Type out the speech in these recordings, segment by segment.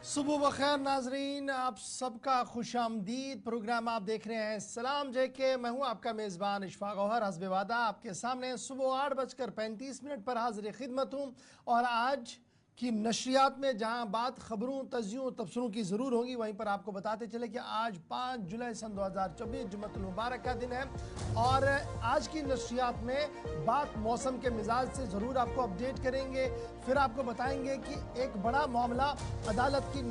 सुबह बखैर नाजरीन, आप सबका खुशामदीद। प्रोग्राम आप देख रहे हैं सलाम जेके। मैं हूं आपका मेज़बान इशफाक गौहर। हस्बे वादा आपके सामने सुबह 8:35 पर हाजिर खिदमत हूं। और आज की नशरियात में जहां बात खबरों, तजियों, तबसरों की ज़रूर होगी, वहीं पर आपको बताते चले कि आज 5 जुलाई सन 2024 जुम्मतुल मुबारक का दिन है। और आज की नशरियात में बात मौसम के मिजाज से ज़रूर आपको अपडेट करेंगे। फिर आपको बताएंगे कि एक बड़ा मामला अदालत की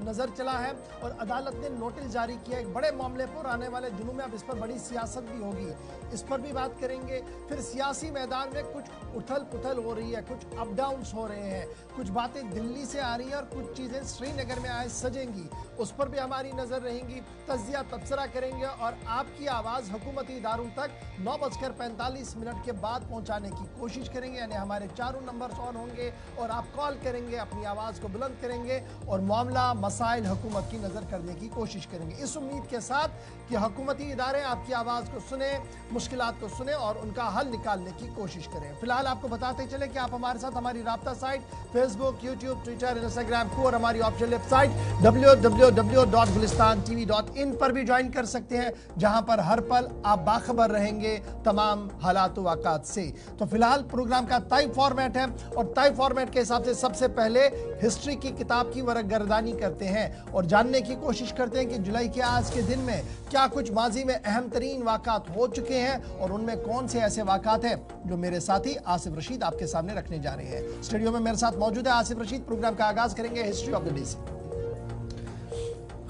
नज़र चला है और अदालत ने नोटिस जारी किया एक बड़े मामले पर। आने वाले दिनों में अब इस पर बड़ी सियासत भी होगी, इस पर भी बात करेंगे। फिर सियासी मैदान में कुछ उथल पुथल हो रही है, कुछ अप डाउन्स हो रहे हैं, कुछ बातें दिल्ली से आ रही हैं और कुछ चीज़ें श्रीनगर में आए सजेंगी, उस पर भी हमारी नज़र रहेंगी। तजिया तबसरा करेंगे और आपकी आवाज़ हुकूमती इदारों तक 9:45 के बाद पहुंचाने की कोशिश करेंगे। यानी हमारे चारों नंबर्स ऑन होंगे और आप कॉल करेंगे, अपनी आवाज़ को बुलंद करेंगे और मामला मसाइल हुकूमत की नज़र करने की कोशिश करेंगे, इस उम्मीद के साथ कि हुकूमती इदारे आपकी आवाज़ को सुने, मुश्किलात को सुने और उनका हल निकालने की कोशिश करें। फिलहाल आपको बताते चले कि आप हमारे साथ हमारी राब्ता site Facebook, YouTube, Twitter, Instagram को और हमारी ऑफिशियल वेबसाइट www.gulistan.tv.in पर भी ज्वाइन कर सकते हैं, जहां पर हर पल आप बाखबर रहेंगे तमाम हालात वाक़ात से। तो फिलहाल प्रोग्राम का तय फॉर्मेट है और तय फॉर्मेट के हिसाब से सबसे पहले हिस्ट्री की किताब की वरगर्दानी करते हैं और जानने की कोशिश करते हैं कि जुलाई के आज के दिन में क्या कुछ माजी में अहम तरीन वाक़ात हो चुके हैं और उनमें कौन से ऐसे वाक़ात हैं जो मेरे साथी आसिफ रशीद आपके सामने रखने जा रहे हैं। स्टूडियो में मेरे साथ मौजूद है आसिफ रशीद। प्रोग्राम का आगाज करेंगे हिस्ट्री ऑफ द डे से।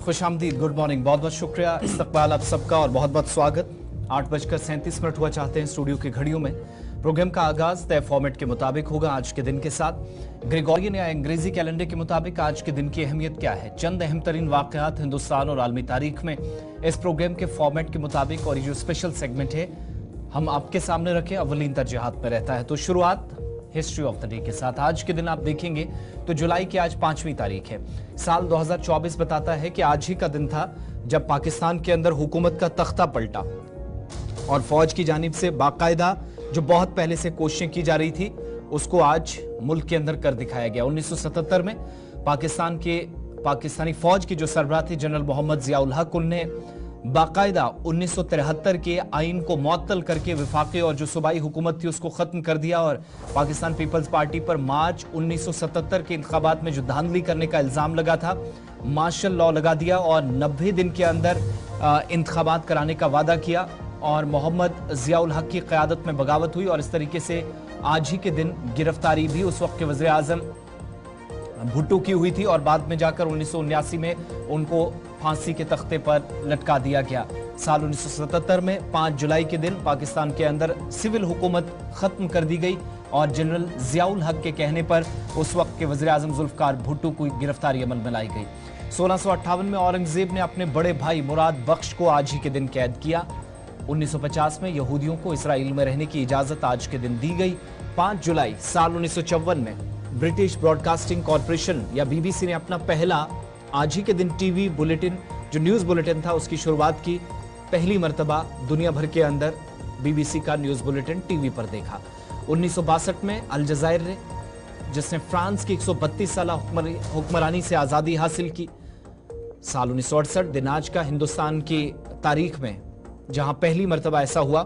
खुशामदीद, गुड मॉर्निंग, बहुत बहुत शुक्रिया, इस्तकबाल आप सबका और बहुत बहुत स्वागत। 8:37 हुआ चाहते हैं स्टूडियो की घड़ियों में। प्रोग्राम का आगाज तय फॉर्मेट के मुताबिक होगा आज के दिन के साथ। ग्रेगोरियन या अंग्रेजी कैलेंडर के मुताबिक आज के दिन की अहमियत क्या है, चंद अहम तरीन वाकयात हिंदुस्तान और आलमी तारीख में इस प्रोग्राम के फॉर्मेट के मुताबिक। और ये जो स्पेशल सेगमेंट है हम आपके सामने रखे अव्वलीन तरजीहात में रहता है। तो शुरुआत हिस्ट्री ऑफ द डे के साथ। आज के दिन आप देखेंगे तो जुलाई की आज 5वीं तारीख है। साल 2024 बताता है कि आज ही का दिन था जब पाकिस्तान के अंदर हुकूमत का तख्ता पलटा और फौज की जानिब से बाकायदा जो बहुत पहले से कोशिशें की जा रही थी उसको आज मुल्क के अंदर कर दिखाया गया। 1977 में पाकिस्तानी फौज की जो सरबराह थी जनरल मोहम्मद जियाउल हक, उनने बाकायदा 1973 के आइन को मुअत्तल करके विफाकी और जो सूबाई हुकूमत थी उसको खत्म कर दिया और पाकिस्तान पीपल्स पार्टी पर मार्च 1977 के इंतखाबात में जो धांधली करने का इल्जाम लगा था, मार्शल लॉ लगा दिया और 90 दिन के अंदर इंतखाबात कराने का वादा किया और मोहम्मद जियाउल हक की क़यादत में बगावत हुई। और इस तरीके से आज ही के दिन गिरफ्तारी भी उस वक्त के वज़ीर आज़म भुट्टो की हुई थी और बाद में जाकर 1979 में उनको फांसी के तख्ते पर लटका दिया गया। साल 1977 में 5 जुलाई के दिन पाकिस्तान के अंदर सिविल हुकूमत खत्म कर दी गई और जनरल जियाउल हक के कहने पर उस वक्त के वज़ीर आज़म जुल्फ़िकार भुट्टो को गिरफ्तारी अमल में लाई गई। 1658 में औरंगजेब ने अपने बड़े भाई मुराद बख्श को आज ही के दिन कैद किया। 1950 में यहूदियों को इसराइल में रहने की इजाजत आज के दिन दी गई। 5 जुलाई साल 1954 में ब्रिटिश ब्रॉडकास्टिंग कॉरपोरेशन या बीबीसी ने अपना पहला आज ही के दिन टीवी बुलेटिन, जो न्यूज़ बुलेटिन था, उसकी शुरुआत की। पहली मर्तबा दुनिया भर के अंदर बीबीसी का न्यूज़ बुलेटिन टीवी पर देखा। 1962 में अल जज़ायर ने, जिसने फ्रांस की 132 साल हुक्मरानी से आज़ादी हासिल की। साल 1968 दिन आज का हिंदुस्तान की तारीख में जहां पहली मर्तबा ऐसा हुआ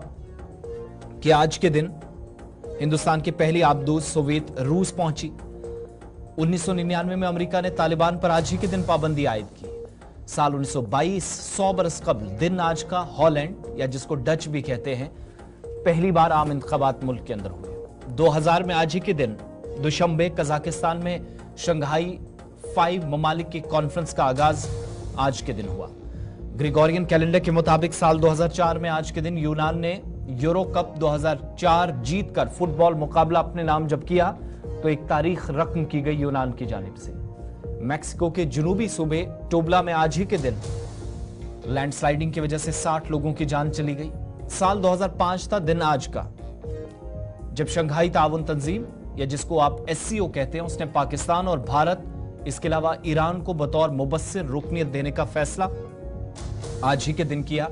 कि आज के दिन हिंदुस्तान की पहली आबदूज सोवियत रूस पहुंची। 1999 में अमेरिका ने तालिबान पर आज ही के दिन पाबंदी आयद की। साल 1922 100 बरस कबल दिन आज का हॉलैंड या जिसको डच भी कहते हैं, पहली बार आम इंतखाबात मुल्क के अंदर हुए। 2000 में आज ही के दिन दुशंबे कजाकिस्तान में शंघाई 5 ममालिक की कॉन्फ्रेंस का आगाज आज के दिन हुआ। ग्रेगोरियन कैलेंडर के मुताबिक साल 2004 में आज के दिन यूनान ने यूरो कप 2004 जीतकर फुटबॉल मुकाबला अपने नाम जब किया तो एक तारीख रकम की गई यूनान की जानिब से। मैक्सिको के जनूबी सूबे टोबला में आज ही के दिन लैंडस्लाइडिंग की वजह से 60 लोगों की जान चली गई। साल 2005 था दिन आज का जब शंघाई ताउन तंजीम या जिसको आप एससीओ कहते हैं, उसने पाकिस्तान और भारत, इसके अलावा ईरान को बतौर मुबस्सिर रुकनियत देने का फैसला आज ही के दिन किया,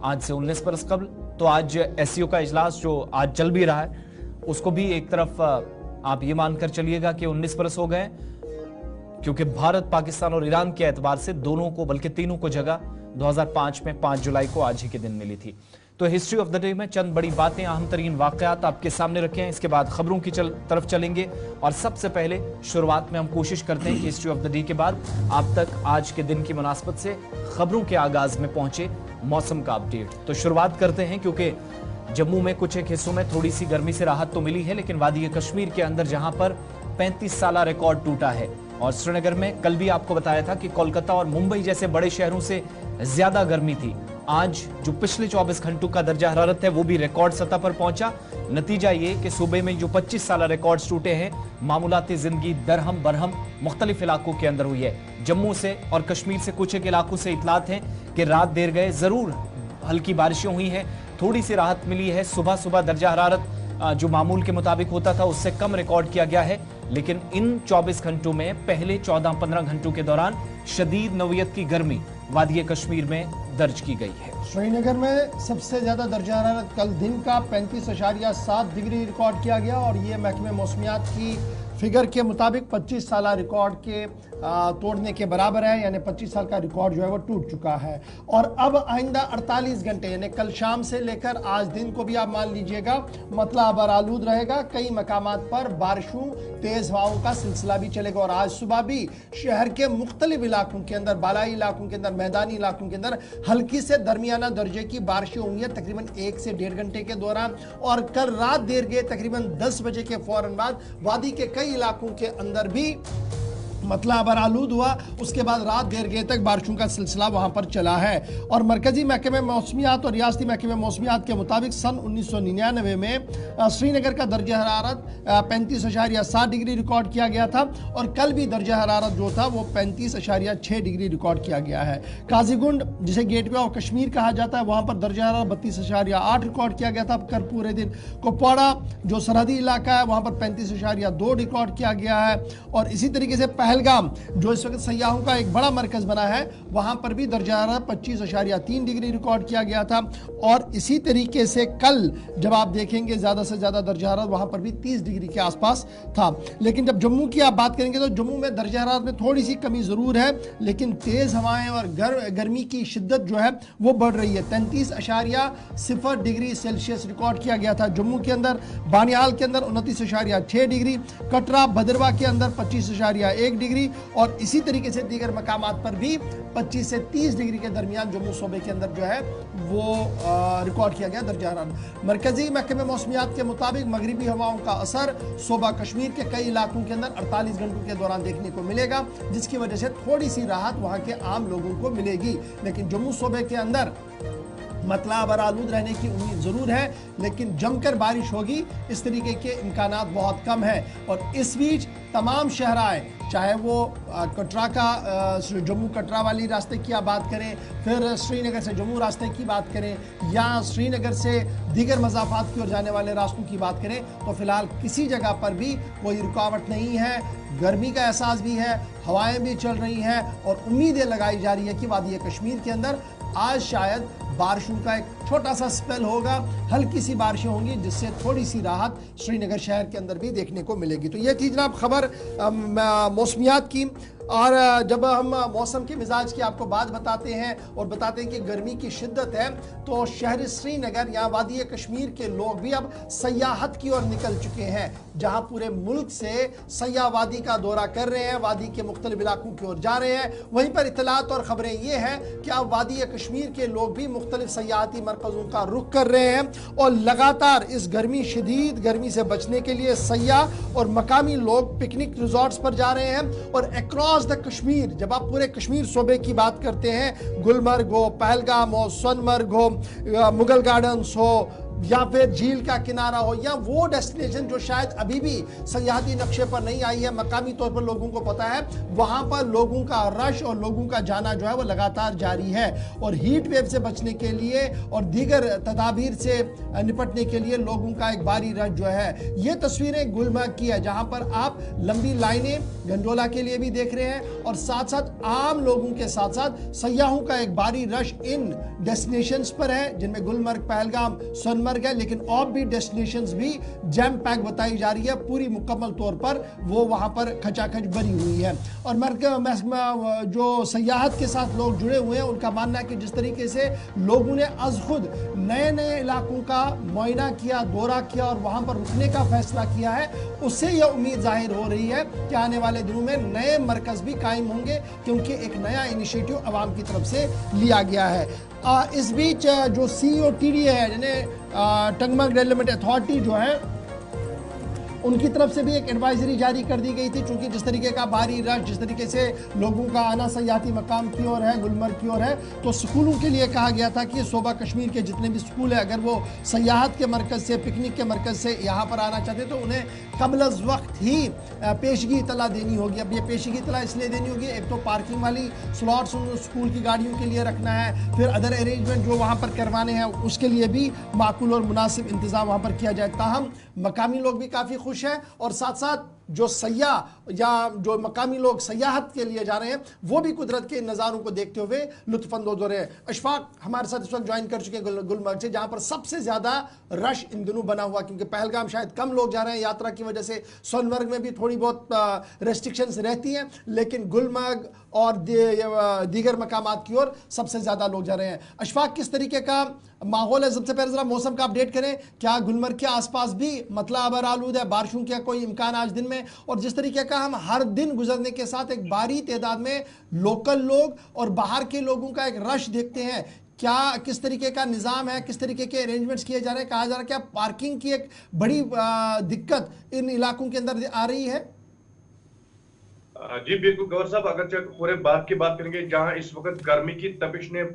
आज से 19 बरस कबल। तो आज एससीओ का इजलास जो आज चल भी रहा है उसको भी एक तरफ आप ये मानकर चलिएगा कि 19 बरस हो गए, क्योंकि भारत, पाकिस्तान और ईरान के एतबार से दोनों को, बल्कि तीनों को जगह 2005 में 5 जुलाई को आज ही के दिन मिली थी। तो हिस्ट्री ऑफ द डे में चंद बड़ी बातें, अहम तरीन वाकयात आपके सामने रखे हैं। इसके बाद खबरों की तरफ चलेंगे और सबसे पहले शुरुआत में हम कोशिश करते हैं कि हिस्ट्री ऑफ द डे के बाद आप तक आज के दिन की मुनासबत से खबरों के आगाज में पहुंचे मौसम का अपडेट। तो शुरुआत करते हैं, क्योंकि जम्मू में कुछ एक हिस्सों में थोड़ी सी गर्मी से राहत तो मिली है, लेकिन वादी कश्मीर के अंदर जहां पर 35 साला रिकॉर्ड टूटा है, और श्रीनगर में कल भी आपको बताया था कि कोलकाता और मुंबई जैसे बड़े शहरों से ज्यादा गर्मी थी। आज जो पिछले 24 घंटों का दर्जा हरारत है वो भी रिकॉर्ड सतह पर पहुंचा। नतीजा ये कि सूबे में जो 25 साला रिकॉर्ड्स टूटे हैं, मामूलाती जिंदगी दरहम बरहम मुख्तलिफ इलाकों के अंदर हुई है। जम्मू से और कश्मीर से कुछ एक इलाकों से इतलात हैं कि रात देर गए जरूर हल्की बारिशें हुई हैं, थोड़ी सी राहत मिली है। सुबह सुबह दर्जा हरारत जो मामूल के मुताबिक होता था उससे कम रिकॉर्ड किया गया है, लेकिन इन 24 घंटों में पहले 14-15 घंटों के दौरान शदीद नौयत की गर्मी वादी कश्मीर में दर्ज की गई है। श्रीनगर में सबसे ज्यादा दर्जा हरारत कल दिन का 35.7 डिग्री रिकॉर्ड किया गया, और ये महकमे मौसमियात की फिगर के मुताबिक 25 साल रिकॉर्ड के तोड़ने के बराबर है, यानी 25 साल का रिकॉर्ड जो है वो टूट चुका है। और अब आइंदा 48 घंटे यानी कल शाम से लेकर आज दिन को भी आप मान लीजिएगा मतलब बरालूद रहेगा। कई मकामात पर बारिशों, तेज हवाओं का सिलसिला भी चलेगा, और आज सुबह भी शहर के मुख्तलिफ इलाकों के अंदर, बालाई इलाकों के अंदर, मैदानी इलाकों के अंदर हल्की से दरमियाना दर्जे की बारिशें होंगी तकरीबन 1 से 1.5 घंटे के दौरान। और कल रात देर गए तकरीबन 10 बजे के फौरन बाद वादी के कई इलाकों के अंदर भी मतलब बरालूद हुआ। उसके बाद रात देर गए तक बारिशों का सिलसिला वहां पर चला है। और मरकजी महकमे मौसमियात और रियासती महकमे मौसमियात के मुताबिक सन 1999 में श्रीनगर का दर्जा हरारत 35.7 डिग्री रिकॉर्ड किया गया था, और कल भी दर्जा हरारत जो था वो 35.6 डिग्री रिकॉर्ड किया गया है। काजीगुंड, जिसे गेटवे ऑफ कश्मीर कहा जाता है, वहां पर दर्जा हरारत 32.8 रिकॉर्ड किया गया था कर पूरे दिन। कुपवाड़ा जो सरहदी इलाका है वहां पर 35.2 रिकॉर्ड किया गया है। और इसी तरीके से पहलगाम जो इस वक्त सयाहों का एक बड़ा मरकज बना है, वहां पर भी दर्जा हरारत 25.3 डिग्री रिकॉर्ड किया गया था। और इसी तरीके से कल जब आप देखेंगे ज्यादा से ज्यादा दर्जा हरारत वहां पर भी 30 डिग्री के आसपास था। लेकिन जब जम्मू की आप बात करेंगे तो जम्मू में दर्जा हरारत में थोड़ी सी कमी जरूर है, लेकिन तेज हवाएं और गर्मी की शिद्दत जो है वो बढ़ रही है। 33.0 डिग्री सेल्सियस रिकॉर्ड किया गया था जम्मू के अंदर। बानियाल के अंदर 29.6 डिग्री, कटरा भद्रवा के अंदर 25.1 डिग्री, और इसी तरीके से दीगर मकामात पर भी 25 से 30 डिग्री के दरमियान जम्मू सूबे के अंदर जो है वो रिकॉर्ड किया गया दर्जा हरारत। मरकजी महकमे मौसमियात के मुताबिक मगरिबी हवाओं का असर सूबा कश्मीर के कई इलाकों के अंदर 48 घंटों के दौरान देखने को मिलेगा, जिसकी वजह से थोड़ी सी राहत वहां के आम लोगों को मिलेगी। लेकिन जम्मू सूबे के अंदर मतलब बरालूद रहने की उम्मीद जरूर है, लेकिन जमकर बारिश होगी इस तरीके के इम्कानात बहुत कम है। और इस बीच तमाम शहराएं, चाहे वो कटरा का जम्मू कटरा वाली रास्ते की आप बात करें, फिर श्रीनगर से जम्मू रास्ते की बात करें, या श्रीनगर से दीगर मज़ाफ़ात की ओर जाने वाले रास्तों की बात करें, तो फिलहाल किसी जगह पर भी कोई रुकावट नहीं है। गर्मी का एहसास भी है, हवाएं भी चल रही हैं, और उम्मीदें लगाई जा रही है कि वादी कश्मीर के अंदर आज शायद बारिशों का एक छोटा सा स्पेल होगा, हल्की सी बारिशें होंगी, जिससे थोड़ी सी राहत श्रीनगर शहर के अंदर भी देखने को मिलेगी। तो ये थी जनाब खबर मौसमियात की। और जब हम मौसम के मिजाज की आपको बात बताते हैं और बताते हैं कि गर्मी की शिद्दत है, तो शहर श्रीनगर या वादी कश्मीर के लोग भी अब सयाहत की ओर निकल चुके हैं, जहां पूरे मुल्क से सयाह वादी का दौरा कर रहे हैं, वादी के मुख्तलिफ इलाकों की ओर जा रहे हैं। वहीं पर इतलात और ख़बरें ये हैं कि अब वादी कश्मीर के लोग भी मुख्तलिफ सयाहती मरकज़ों का रुख कर रहे हैं, और लगातार इस शदीद गर्मी से बचने के लिए सयाह और मकामी लोग पिकनिक रिजॉर्ट्स पर जा रहे हैं। और अक्रॉस द कश्मीर, जब आप पूरे कश्मीर सूबे की बात करते हैं, गुलमर्ग हो, पहलगाम हो, सोनमर्ग हो, मुगल गार्डन्स हो, या फिर झील का किनारा हो, या वो डेस्टिनेशन जो शायद अभी भी सयाहती नक्शे पर नहीं आई है, मकामी तौर पर लोगों को पता है, वहां पर लोगों का रश और लोगों का जाना जो है वो लगातार जारी है। और हीट वेव से बचने के लिए और दीगर तदाबीर से निपटने के लिए लोगों का एक भारी रश जो है, ये तस्वीरें गुलमर्ग की है, जहां पर आप लंबी लाइनें गंडोला के लिए भी देख रहे हैं, और साथ साथ आम लोगों के साथ साथ सयाहों का एक भारी रश इन डेस्टिनेशंस पर है, जिनमें गुलमर्ग, पहलगाम, सोनमर्ग सोनमर्ग है, लेकिन और भी डेस्टिनेशंस भी जैम पैक बताई जा रही है, पूरी मुकम्मल तौर पर वो वहाँ पर खचाखच भरी हुई है। और जो सयाहत के साथ लोग जुड़े हुए हैं उनका मानना है कि जिस तरीके से लोगों ने अज खुद नए नए इलाकों का मुआयना किया, दौरा किया और वहाँ पर रुकने का फैसला किया है, उससे यह उम्मीद जाहिर हो रही है कि आने वाले दिनों में नए मरकज़ भी कायम होंगे, क्योंकि एक नया इनिशिएटिव अवाम की तरफ से लिया गया है। इस बीच जो COTD है, जिन्हें टंगमर्ग डेवलपमेंट अथॉरिटी जो है, उनकी तरफ से भी एक एडवाइजरी जारी कर दी गई थी, क्योंकि जिस तरीके का भारी रश, जिस तरीके से लोगों का आना सयाहती मकाम की ओर है, गुलमर्ग की ओर है, तो स्कूलों के लिए कहा गया था कि सूबा कश्मीर के जितने भी स्कूल हैं, अगर वो सयाहत के मरकज़ से, पिकनिक के मरकज़ से यहाँ पर आना चाहते तो उन्हें कबल अज़ वक्त ही पेशगी इतला देनी होगी। अब ये पेशगी इतला इसलिए देनी होगी, एक तो पार्किंग वाली स्लॉट्स स्कूल की गाड़ियों के लिए रखना है, फिर अदर अरेंजमेंट जो वहाँ पर करवाने हैं उसके लिए भी माकूल और मुनासिब इंतज़ाम वहाँ पर किया जाए। ताहम मकामी लोग भी काफ़ी खुश हैं और साथ साथ जो सयाह या जो मकामी लोग सयाहत के लिए जा रहे हैं वो भी कुदरत के नज़ारों को देखते हुए लुत्फ़अंदोज़ हो रहे हैं। अशफाक हमारे साथ इस वक्त ज्वाइन कर चुके हैं गुलमर्ग से, जहाँ पर सबसे ज़्यादा रश इन दिनों बना हुआ, क्योंकि पहलगाम शायद कम लोग जा रहे हैं यात्रा की वजह से, सोनमर्ग में भी थोड़ी बहुत रेस्ट्रिक्शंस रहती हैं, लेकिन गुलमर्ग और दीगर मकामात की ओर सबसे ज़्यादा लोग जा रहे हैं। अशफाक, किस तरीके का माहौल है? सबसे पहले ज़रा मौसम का अपडेट करें, क्या गुलमर्ग के आसपास भी मतला आबर आलूद है, बारिशों का कोई इम्कान आज दिन में? और जिस तरीके का हम हर दिन गुजरने के साथ एक भारी तादाद में लोकल लोग और बाहर के लोगों का एक रश देखते हैं, क्या किस तरीके का निज़ाम है, किस तरीके के अरेंजमेंट्स किए जा रहे हैं? कहा जा रहा है क्या पार्किंग की एक बड़ी दिक्कत इन इलाकों के अंदर आ रही है? जी बिल्कुल गौर साहब, अगर पूरे बात की बात करेंगे, जहां इस वक्त गर्मी की तपिश ने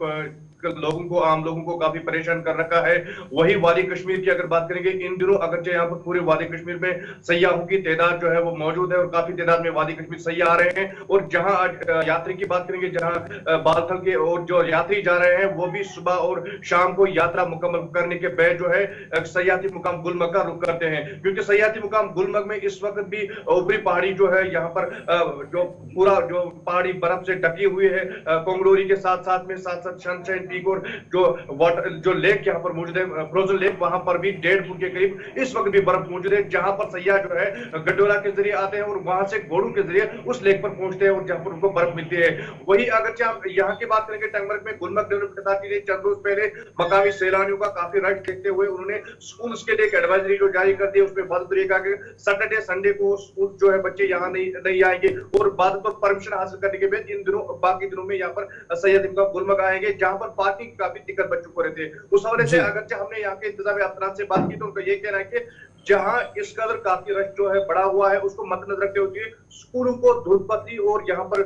आम लोगों को काफी परेशान कर रखा है, वही वादी कश्मीर की अगर बात करेंगे, इन दिनों अगरचे यहाँ पर पूरे वादी कश्मीर में सयाहों की तादाद जो है वो मौजूद है और काफी तादाद में वादी कश्मीर सयाह आ रहे हैं। और जहां आज यात्री की बात करेंगे, जहां बालथल के और जो यात्री जा रहे हैं वो भी सुबह और शाम को यात्रा मुकम्मल करने के बाद जो है सयाहती मुकाम गुलमर्ग का रुख करते हैं, क्योंकि सयाहती मुकाम गुलमर्ग में इस वक्त भी ऊपरी पहाड़ी जो है, यहाँ पर जो पूरा जो पहाड़ी बर्फ से ढकी हुई है, कोंगडोरी के साथ साथ सनशाइन पीक और जो वाटर जो लेक यहाँ पर मौजूद है, फ्रोजन लेक, वहां पर भी 1.5 फुट के करीब इस वक्त भी बर्फ मौजूद है, जहां पर सयाह जो है गंडोला के जरिए आते हैं और वहां से घोड़ों के जरिए उस लेक पर पहुंचते हैं और जहां पर उनको बर्फ मिलती है। वही अगर आप यहाँ की बात करेंगे, टंगमर्ग में गुलमर्ग डेवलपमेंट अथॉरिटी ने चंद रोज पहले मकामी सैलानियों का काफी रश देखते हुए उन्होंने स्कूल के लिए एक एडवाइजरी जो जारी कर दी, उसमें बात कहा कि सैटरडे संडे को स्कूल जो है बच्चे यहाँ नहीं आएंगे और बाद पर परमिशन हासिल करने के बाद इन दिनों बाकी दिनों में यहाँ पर सैयद गुलमर्ग आएंगे, जहां पर पार्किंग काफी दिक्कत बच्चों को रहती है। उस हवाले से अगर हमने यहाँ के इंतजामी अफसरान से बात की तो उनका ये कहना है कि जहां इस कदर काफी रश जो है बड़ा हुआ है, उसको मद्देनजर रखते हुए स्कूलों को धूलपत्ती और यहाँ पर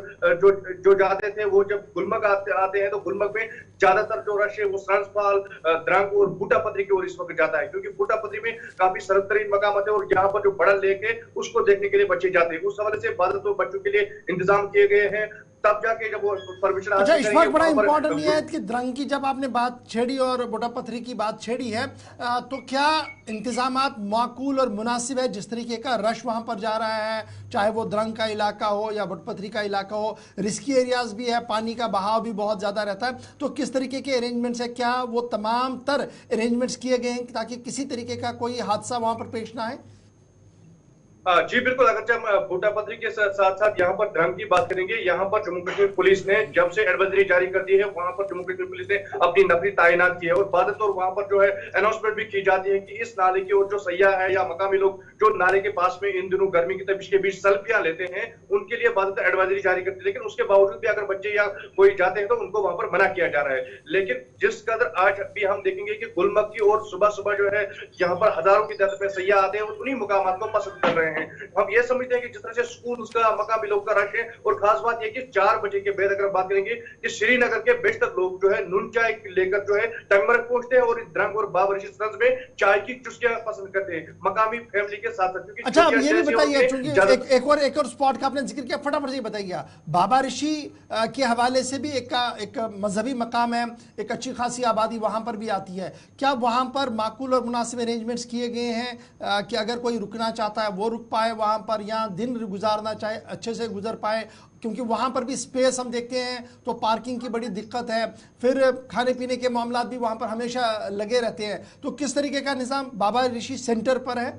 जो जाते थे वो जब गुलमर्ग आते हैं तो गुलमर्ग में ज्यादातर जो रश है वो ट्रांसफाल, द्रांग और बूटा पत्री की ओर इस वक्त जाता है, क्योंकि बूटा पत्री में काफी सरतरीन मकामात है और यहाँ पर जो बड़ा लेक है उसको देखने के लिए बच्चे जाते हैं। उस हवाले से बाद तो बच्चों के लिए इंतजाम किए गए हैं, तब जाके जब वो परमिशन अच्छा, इस वक्त बड़ा इंपॉर्टेंट ये है कि द्रंग की जब आपने बात छेड़ी और बूटा पथरी की बात छेड़ी है, तो क्या इंतजामात माकूल और मुनासिब है? जिस तरीके का रश वहाँ पर जा रहा है, चाहे वो द्रंग का इलाका हो या बुटपथरी का इलाका हो, रिस्की एरियाज भी है, पानी का बहाव भी बहुत ज़्यादा रहता है, तो किस तरीके के अरेंजमेंट्स है? क्या वो तमाम तर अरेंजमेंट्स किए गए हैं ताकि किसी तरीके का कोई हादसा वहाँ पर पेश ना आए? जी बिल्कुल, अगर हम बूटा पत्री के साथ साथ यहाँ पर ड्रम की बात करेंगे, यहाँ पर जम्मू कश्मीर पुलिस ने जब से एडवाइजरी जारी कर दी है, वहां पर जम्मू कश्मीर पुलिस ने अपनी नफरी तैनात की है और बाद और वहां पर जो है अनाउंसमेंट भी की जाती है कि इस नाले की ओर जो सयाह है या मकामी लोग जो नाले के पास में इन दिनों गर्मी की तपिश के बीच सेल्फियां लेते हैं, उनके लिए बाद एडवाइजरी जारी करती है, लेकिन उसके बावजूद भी अगर बच्चे या कोई जाते हैं तो उनको वहां पर मना किया जा रहा है। लेकिन जिस कदर आज भी हम देखेंगे कि गुलमर्ग की ओर सुबह सुबह जो है यहाँ पर हजारों की तादाद में सयाह आते हैं और उन्हीं मुकामात को पसंद कर रहे हैं। हम ये समझते हैं कि जिस तरह से स्कूल उसका मकामी लोग का रश है, और खास बात यह कि 4 बजे के बाद अगर बात करेंगे कि श्रीनगर के बेशतर लोग जो है नून चाय लेकर जो है टंगमर्ग पहुंचते हैं और द्रंग और बाबरशी स्ट्रंज में चाय की चुस्कियां पसंद करते हैं मकामी फैमिली के साथ साथ। अच्छा, अब ये भी बताइए, चूंकि एक और स्पॉट का आपने जिक्र किया, फटाफट से बताइए, बाबा ऋषि के हवाले से भी एक मजहबी मकाम है, एक अच्छी खासी आबादी वहां पर भी आती है, क्या वहां पर माकूल और मुनासिब अरेंजमेंट्स किए गए हैं कि अगर कोई रुकना चाहता है वो रुक रुक पाए वहाँ पर, या दिन गुजारना चाहे अच्छे से गुजर पाए, क्योंकि वहाँ पर भी स्पेस हम देखते हैं तो पार्किंग की बड़ी दिक्कत है, फिर खाने पीने के मामला भी वहाँ पर हमेशा लगे रहते हैं। तो किस तरीके का निज़ाम बाबा ऋषि सेंटर पर है?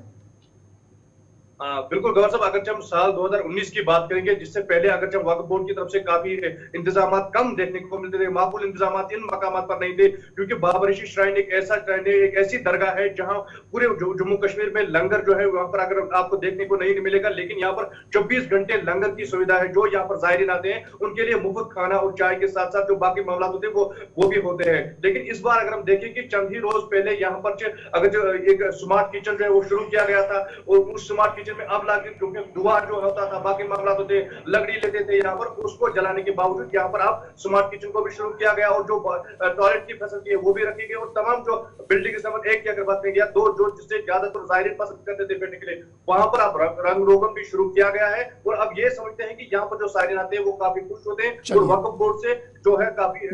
बिल्कुल गौर साहब, अगर हम साल 2019 की बात करेंगे, जिससे पहले अगर हम वक्फ बोर्ड की तरफ से काफी इंतजाम कम देखने को मिलते थे, माकूल इंतजाम इन मकामात पर नहीं थे, क्योंकि बाबा ऋषि श्राइन एक ऐसा श्राइन है, एक ऐसी दरगाह है जहां पूरे जम्मू कश्मीर में लंगर जो है वहां पर अगर आपको देखने को नहीं मिलेगा, लेकिन यहाँ पर 24 घंटे लंगर की सुविधा है। जो यहाँ पर जायरीन आते हैं उनके लिए मुफ्त खाना और चाय के साथ साथ जो बाकी मामला होते हैं वो भी होते हैं। लेकिन इस बार अगर हम देखें कि चंद ही रोज पहले यहाँ पर अगर जो एक स्मार्ट किचन जो है वो शुरू किया गया था, और उस स्मार्ट किचन में अब लाके क्योंकि धुआं जो होता था, बाकी मामला होते, लकड़ी लेते थे यहाँ पर, उसको जलाने के बावजूद यहाँ पर आप स्मार्ट किचन को भी शुरू किया गया, और जो टॉयलेट की फैसिलिटी है वो भी रखी गई, और तमाम जो बिल्डिंग के सामान एक की अगर बात करें, दो जो जिससे ज्यादातर जायरीन पसंद करते थे बैठने के लिए, वहां पर आप रंग रोगन भी शुरू किया गया है। और अब ये समझते हैं कि यहाँ पर जो जायरीन आते हैं वो काफी खुश होते हैं, और वक्फ बोर्ड से जो है काफी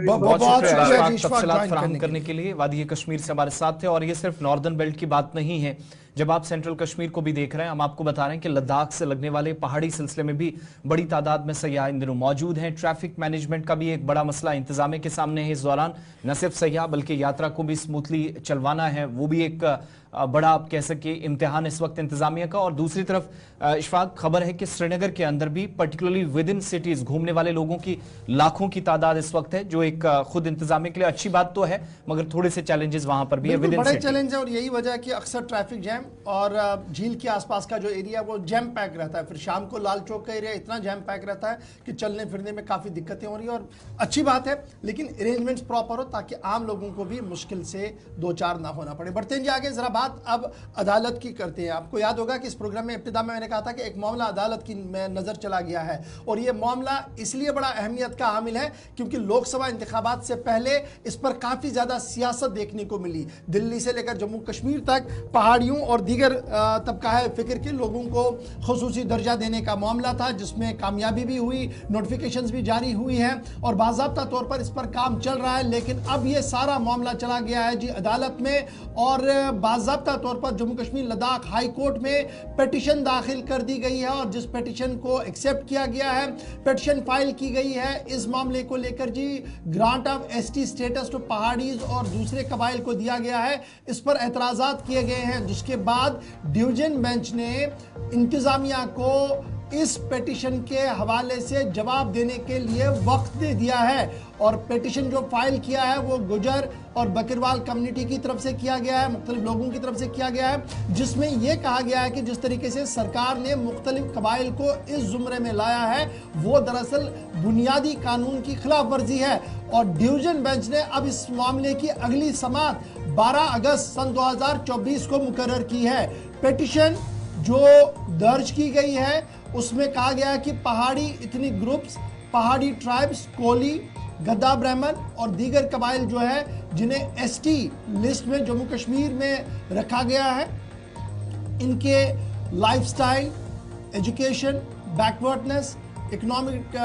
तफसीलात फराहम करने के लिए। वादी कश्मीर से हमारे साथ थे। और ये सिर्फ नॉर्दर्न बेल्ट की बात नहीं है, जब आप सेंट्रल कश्मीर को भी देख रहे हैं, हम आपको बता रहे हैं कि लद्दाख से लगने वाले पहाड़ी सिलसिले में भी बड़ी तादाद में सयाह इन दिनों मौजूद हैं। ट्रैफिक मैनेजमेंट का भी एक बड़ा मसला इंतजामिया के सामने है इस दौरान। न सिर्फ सयाह बल्कि यात्रा को भी स्मूथली चलवाना है, वो भी एक बड़ा आप कह सके इम्तिहान इस वक्त इंतजामिया का। और दूसरी तरफ इशफाक, खबर है कि श्रीनगर के अंदर भी पर्टिकुलरली विद इन सिटीज घूमने वाले लोगों की लाखों की तादाद इस वक्त है, जो एक खुद इंतजामिया के लिए अच्छी बात तो है, मगर थोड़े से चैलेंजेस वहां पर भी है विद इन बड़े चैलेंज है। और यही वजह है कि अक्सर ट्रैफिक जैम और झील के आसपास का जो एरिया वो जैम पैक रहता है। फिर शाम को लाल चौक का एरिया इतना जैम पैक रहता है कि चलने फिरने में काफ़ी दिक्कतें हो रही है। और अच्छी बात है, लेकिन अरेंजमेंट्स प्रॉपर हो ताकि आम लोगों को भी मुश्किल से दो चार ना होना पड़े। बढ़ते हैं जी आगे, जरा बात अब अदालत की करते हैं। आपको याद होगा कि इस प्रोग्राम में इब्तिदा में मैंने कहा था कि एक मामला अदालत की में नजर चला गया है, और ये मामला इसलिए बड़ा अहमियत का हामिल है क्योंकि लोकसभा इंतखाबात से पहले इस पर काफ़ी ज़्यादा सियासत देखने को मिली। दिल्ली से लेकर जम्मू कश्मीर तक पहाड़ियों और दीगर तबका है फिक्र के लोगों को खुसूसी दर्जा देने का मामला था, जिसमें कामयाबी भी हुई, नोटिफिकेशंस भी जारी हुई हैं और बाज़ाब्ता तौर पर इस पर काम चल रहा है। लेकिन अब ये सारा मामला चला गया है जी अदालत में, और बाज़ाब्ता तौर पर जम्मू कश्मीर लद्दाख हाई कोर्ट में पिटीशन दाखिल कर दी गई है, और जिस पिटीशन को एक्सेप्ट किया गया है, पिटीशन फाइल की गई है इस मामले को लेकर जी, grant of ST status to Paharis और दूसरे कबाइल को दिया गया है, इस पर एतराज़ात किए गए हैं, जिसके बाद डिवीजन बेंच ने इंतजामिया को इस पिटीशन के हवाले से जवाब देने के लिए वक्त दे दिया है। और पिटीशन जो फाइल किया है वो गुजर और बकरवाल कम्युनिटी की तरफ से किया गया है, मुख्तलिफ लोगों की तरफ से किया गया है, जिसमें यह कहा गया है कि जिस तरीके से सरकार ने मुख्तलिफ कबाइल को इस जुमरे में लाया है वो दरअसल बुनियादी कानून की खिलाफ वर्जी है। और डिवीजन बेंच ने अब इस मामले की अगली समाअत 12 अगस्त सन 2024 को मुकर्रर की है। पिटीशन जो दर्ज की गई है उसमें कहा गया है कि पहाड़ी इथनिक ग्रुप्स, पहाड़ी ट्राइब्स, कोली, गद्दा ब्राह्मण और दीगर कबाइल जो है जिन्हें एसटी लिस्ट में जम्मू कश्मीर में रखा गया है, इनके lifestyle, education, backwardness, economic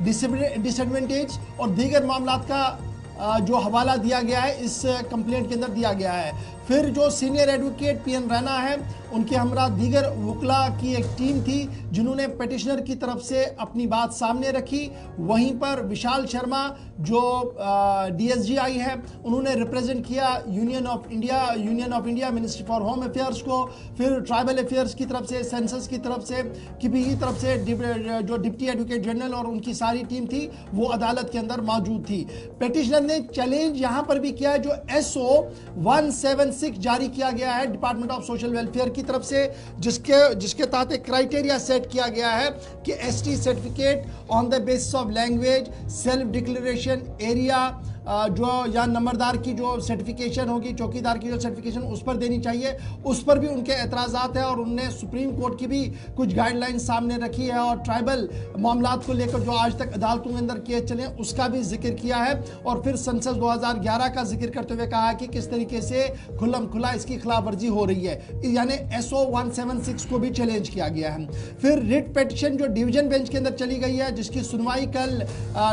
disadvantage और दीगर मामलात का जो हवाला दिया गया है इस कंप्लेंट के अंदर दिया गया है। फिर जो सीनियर एडवोकेट पीएन रैना है, उनके हमरा दीगर वकला की एक टीम थी जिन्होंने पिटिशनर की तरफ से अपनी बात सामने रखी। वहीं पर विशाल शर्मा जो डीएसजीआई है, उन्होंने रिप्रेजेंट किया union of India ministry for home affairs को। फिर ट्राइबल अफेयर्स की तरफ से, सेंसस की तरफ से, किबी की तरफ से जो डिप्टी एडवोकेट जनरल और उनकी सारी टीम थी वो अदालत के अंदर मौजूद थी। पिटिशनर ने चैलेंज यहाँ पर भी किया है जो SO 176 जारी किया गया है डिपार्टमेंट ऑफ सोशल वेलफेयर की तरफ से, जिसके तहत एक क्राइटेरिया सेट किया गया है कि ST certificate on the basis of language, self declaration area, जो या नंबरदार की जो सर्टिफिकेशन होगी, चौकीदार की जो सर्टिफिकेशन उस पर देनी चाहिए, उस पर भी उनके एतराज़ात है। और उनने सुप्रीम कोर्ट की भी कुछ गाइडलाइन सामने रखी है और ट्राइबल मामलात को लेकर जो आज तक अदालतों के अंदर केस चले उसका भी जिक्र किया है। और फिर सेंसस 2011 का जिक्र करते हुए कहा है कि किस तरीके से खुल्लम खुला इसकी खिलाफ वर्जी हो रही है, यानी SO 176 को भी चैलेंज किया गया है। फिर रिट पिटीशन जो डिवीजन बेंच के अंदर चली गई है, जिसकी सुनवाई कल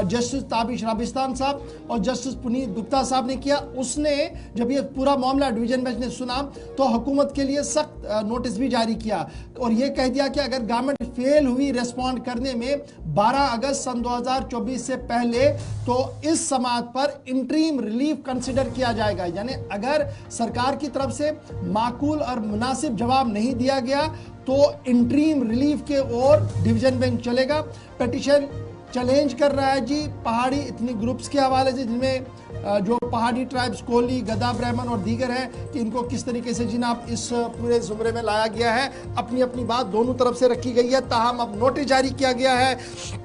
जस्टिस ताबिश राबिस्तान साहब और जस्टिस जस्टिस पुनीत गुप्ता साहब ने किया। उसने जब ये पूरा मामला डिवीजन बेंच ने सुना तो हुकूमत के लिए सख्त नोटिस भी जारी किया और ये कह दिया कि अगर गवर्नमेंट फेल हुई रेस्पॉन्ड करने में 12 अगस्त सन 2024 से पहले तो इस समाअत पर इंटरीम रिलीफ कंसिडर किया जाएगा। यानी अगर सरकार की तरफ से माकूल और मुनासिब जवाब नहीं दिया गया तो इंटरीम रिलीफ के ओर डिवीजन बेंच चलेगा। पिटीशन चैलेंज कर रहा है जी पहाड़ी इतनी ग्रुप्स के हवाले से, जिनमें जो पहाड़ी ट्राइब्स कोली, गदा, ब्राह्मण और दीगर हैं, कि इनको किस तरीके से जिनाब इस पूरे जुमरे में लाया गया है। अपनी अपनी बात दोनों तरफ से रखी गई है। ताहम अब नोटिस जारी किया गया है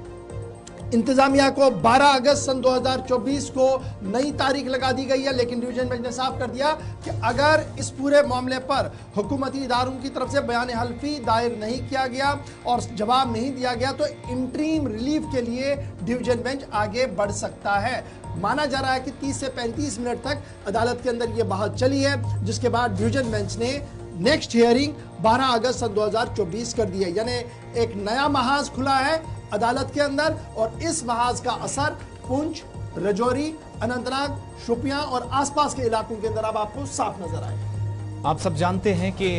इंतजामिया को। 12 अगस्त सन 2024 को नई तारीख लगा दी गई है, लेकिन डिवीजन बेंच ने साफ कर दिया कि अगर इस पूरे मामले पर हुकूमती इदारों की तरफ से बयान हल्फी दायर नहीं किया गया और जवाब नहीं दिया गया तो इंटरीम रिलीफ के लिए डिवीजन बेंच आगे बढ़ सकता है। माना जा रहा है कि 30 से 35 मिनट तक अदालत के अंदर यह बहस चली है, जिसके बाद डिवीजन बेंच ने नेक्स्ट हियरिंग 12 अगस्त सन 2024 कर दी है। यानी एक नया महाज खुला है अदालत के अंदर और इस महाज का असर पुंछ, रजौरी, अनंतनाग, शोपियां और आसपास के इलाकों के अंदर अब आपको साफ नजर आएगा। आप सब जानते हैं कि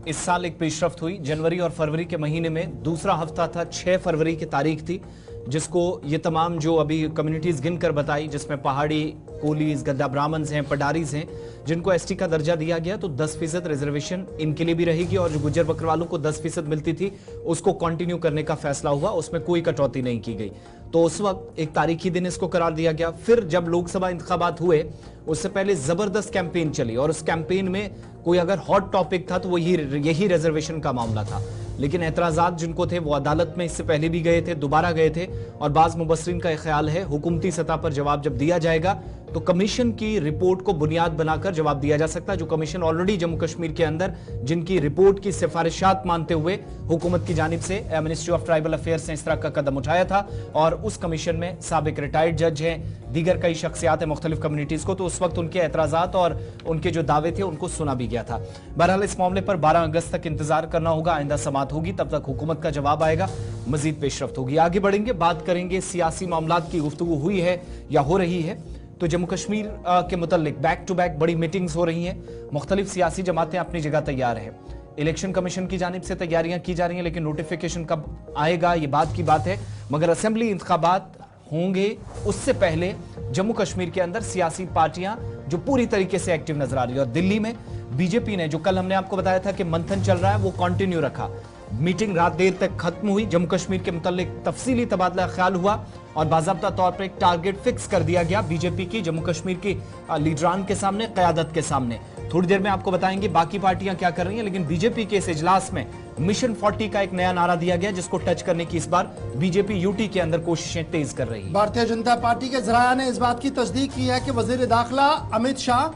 इस साल एक पेशरफ्त हुई। जनवरी और फरवरी के महीने में दूसरा हफ्ता था, 6 फरवरी की तारीख थी, जिसको ये तमाम जो अभी कम्युनिटीज गिनकर बताई, जिसमें पहाड़ी, कोलीज, गद्दा ब्राह्मण्स हैं, पडारीज हैं, जिनको एसटी का दर्जा दिया गया तो 10% रिजर्वेशन इनके लिए भी रहेगी और जो गुज्जर बकरवालों को 10% मिलती थी उसको कंटिन्यू करने का फैसला हुआ, उसमें कोई कटौती नहीं की गई। तो उस वक्त एक तारीखी दिन इसको करार दिया गया। फिर जब लोकसभा इंतखाबात हुए उससे पहले जबरदस्त कैंपेन चली और उस कैंपेन में कोई अगर हॉट टॉपिक था तो वो यही रिजर्वेशन का मामला था। लेकिन एतराजात जिनको थे वो अदालत में इससे पहले भी गए थे, दोबारा गए थे और बाज मुबस्सरीन का ख्याल है हुकूमती सतह पर जवाब जब दिया जाएगा तो कमीशन की रिपोर्ट को बुनियाद बनाकर जवाब दिया जा सकता है, जो कमीशन ऑलरेडी जम्मू कश्मीर के अंदर जिनकी रिपोर्ट की सिफारिशात मानते हुए हुकूमत की जानिब से मिनिस्ट्री ऑफ ट्राइबल अफेयर्स ने इस तरह का कदम उठाया था और उस कमीशन में साबिक रिटायर्ड जज हैं, दीगर कई शख्सियात हैं मुख्तलिफ कम्युनिटीज को, तो उस वक्त उनके एतराजात और उनके जो दावे थे उनको सुना भी गया था। बहरहाल इस मामले पर 12 अगस्त तक इंतजार करना होगा, आइंदा समाअत होगी, तब तक हुकूमत का जवाब आएगा, मजीद पेशरफ्त होगी। आगे बढ़ेंगे, बात करेंगे सियासी मामलात की गुफ्तगू हुई है या हो रही है तो जम्मू कश्मीर के मुतल्लिक बैक टू बैक बड़ी मीटिंग्स हो रही हैं। मुख्तलिफ सियासी जमातें अपनी जगह तैयार हैं। इलेक्शन कमीशन की जानिब से तैयारियां की जा रही हैं, लेकिन नोटिफिकेशन कब आएगा ये बात की बात है। मगर असेंबली इंतखाबात होंगे उससे पहले जम्मू कश्मीर के अंदर सियासी पार्टियां जो पूरी तरीके से एक्टिव नजर आ रही है और दिल्ली में बीजेपी ने, जो कल हमने आपको बताया था कि मंथन चल रहा है, वो कंटिन्यू रखा। मीटिंग रात देर तक खत्म हुई, जम्मू कश्मीर के मुतल्लिक तफसीली तबादला ख्याल हुआ और बाज़ाब्ता तौर पर एक टारगेट फिक्स कर दिया गया बीजेपी की जम्मू कश्मीर की लीडरान के सामने, क़यादत के सामने। थोड़ी देर में आपको बताएंगे बाकी पार्टियां क्या कर रही हैं, लेकिन बीजेपी के इस इजलास में मिशन 40 का एक नया नारा दिया गया जिसको टच करने की इस बार बीजेपी यूटी के अंदर कोशिशें तेज कर रही है। भारतीय जनता पार्टी के जराया ने इस बात की तस्दीक की है कि वजीर दाखिला अमित शाह,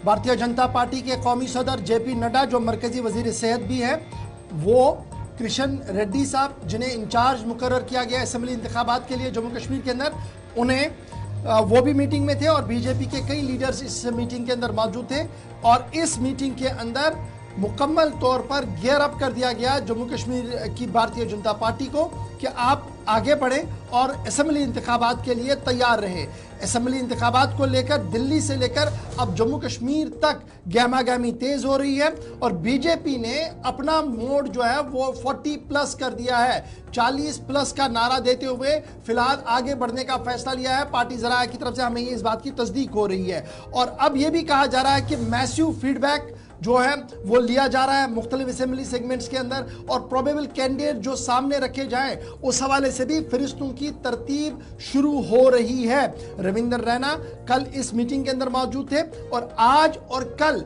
भारतीय जनता पार्टी के कौमी सदर जेपी नड्डा जो मरकजी वजीर सेहत भी है, वो कृष्ण रेड्डी साहब जिन्हें इंचार्ज मुकर्रर किया गया असेंबली इंतखाबात के लिए जम्मू कश्मीर के अंदर, उन्हें वो भी मीटिंग में थे और बीजेपी के कई लीडर्स इस मीटिंग के अंदर मौजूद थे और इस मीटिंग के अंदर मुकम्मल तौर पर गियर अप कर दिया गया जम्मू कश्मीर की भारतीय जनता पार्टी को कि आप आगे बढ़ें और असेंबली इंतखाबात के लिए तैयार रहे। असेंबली इंतखाबात को लेकर दिल्ली से लेकर अब जम्मू कश्मीर तक गहमा गहमी तेज हो रही है और बीजेपी ने अपना मोड जो है वो 40 प्लस कर दिया है, 40 प्लस का नारा देते हुए फिलहाल आगे बढ़ने का फैसला लिया है। पार्टी जराया की तरफ से हमें इस बात की तस्दीक हो रही है और अब यह भी कहा जा रहा है कि मैसिव फीडबैक जो है वो लिया जा रहा है मुख्तलिफ असेंबली सेगमेंट्स के अंदर और प्रोबेबल कैंडिडेट जो सामने रखे जाएं उस हवाले से भी फरिश्तों की तरतीब शुरू हो रही है। रविंदर रैना कल इस मीटिंग के अंदर मौजूद थे और आज और कल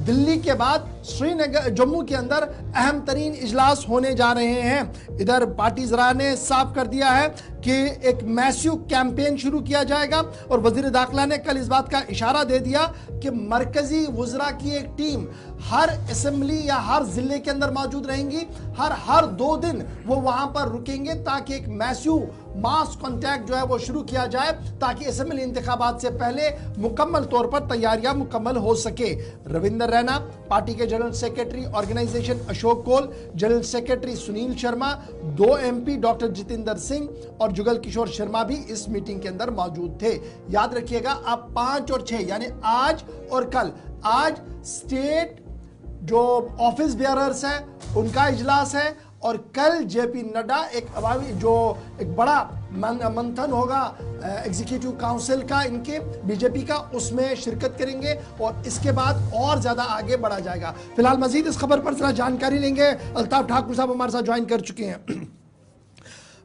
दिल्ली के बाद श्रीनगर जम्मू के अंदर अहम तरीन इजलास होने जा रहे हैं। इधर पार्टी जरा ने साफ कर दिया है कि एक मैसिव कैंपेन शुरू किया जाएगा और वजीर दाखिला ने कल इस बात का इशारा दे दिया कि मरकजी वुज़रा की एक टीम हर असेंबली या हर जिले के अंदर मौजूद रहेंगी, हर 2 दिन वो वहां पर रुकेंगे ताकि एक मैसिव मास कॉन्टैक्ट जो है वो शुरू किया जाए ताकि असेंबली इंतखाबात से पहले मुकम्मल तौर पर तैयारियां मुकम्मल हो सके। रविंदर रैना, पार्टी के general secretary organisation Ashok Kaul, general secretary Sunil Sharma, 2 MP doctor Jitendra Singh और जुगल किशोर शर्मा भी इस मीटिंग के अंदर मौजूद थे। याद रखिएगा, अब 5 और 6 यानी आज और कल, आज स्टेट जो ऑफिस बेयरर्स हैं उनका इजलास है और कल जेपी नड्डा एक बड़ा मंथन होगा एग्जीक्यूटिव काउंसिल का इनके बीजेपी का, उसमें शिरकत करेंगे और इसके बाद और ज्यादा आगे बढ़ा जाएगा। फिलहाल मजीद इस खबर पर जरा जानकारी लेंगे। अल्ताफ ठाकुर साहब हमारे साथ ज्वाइन कर चुके हैं।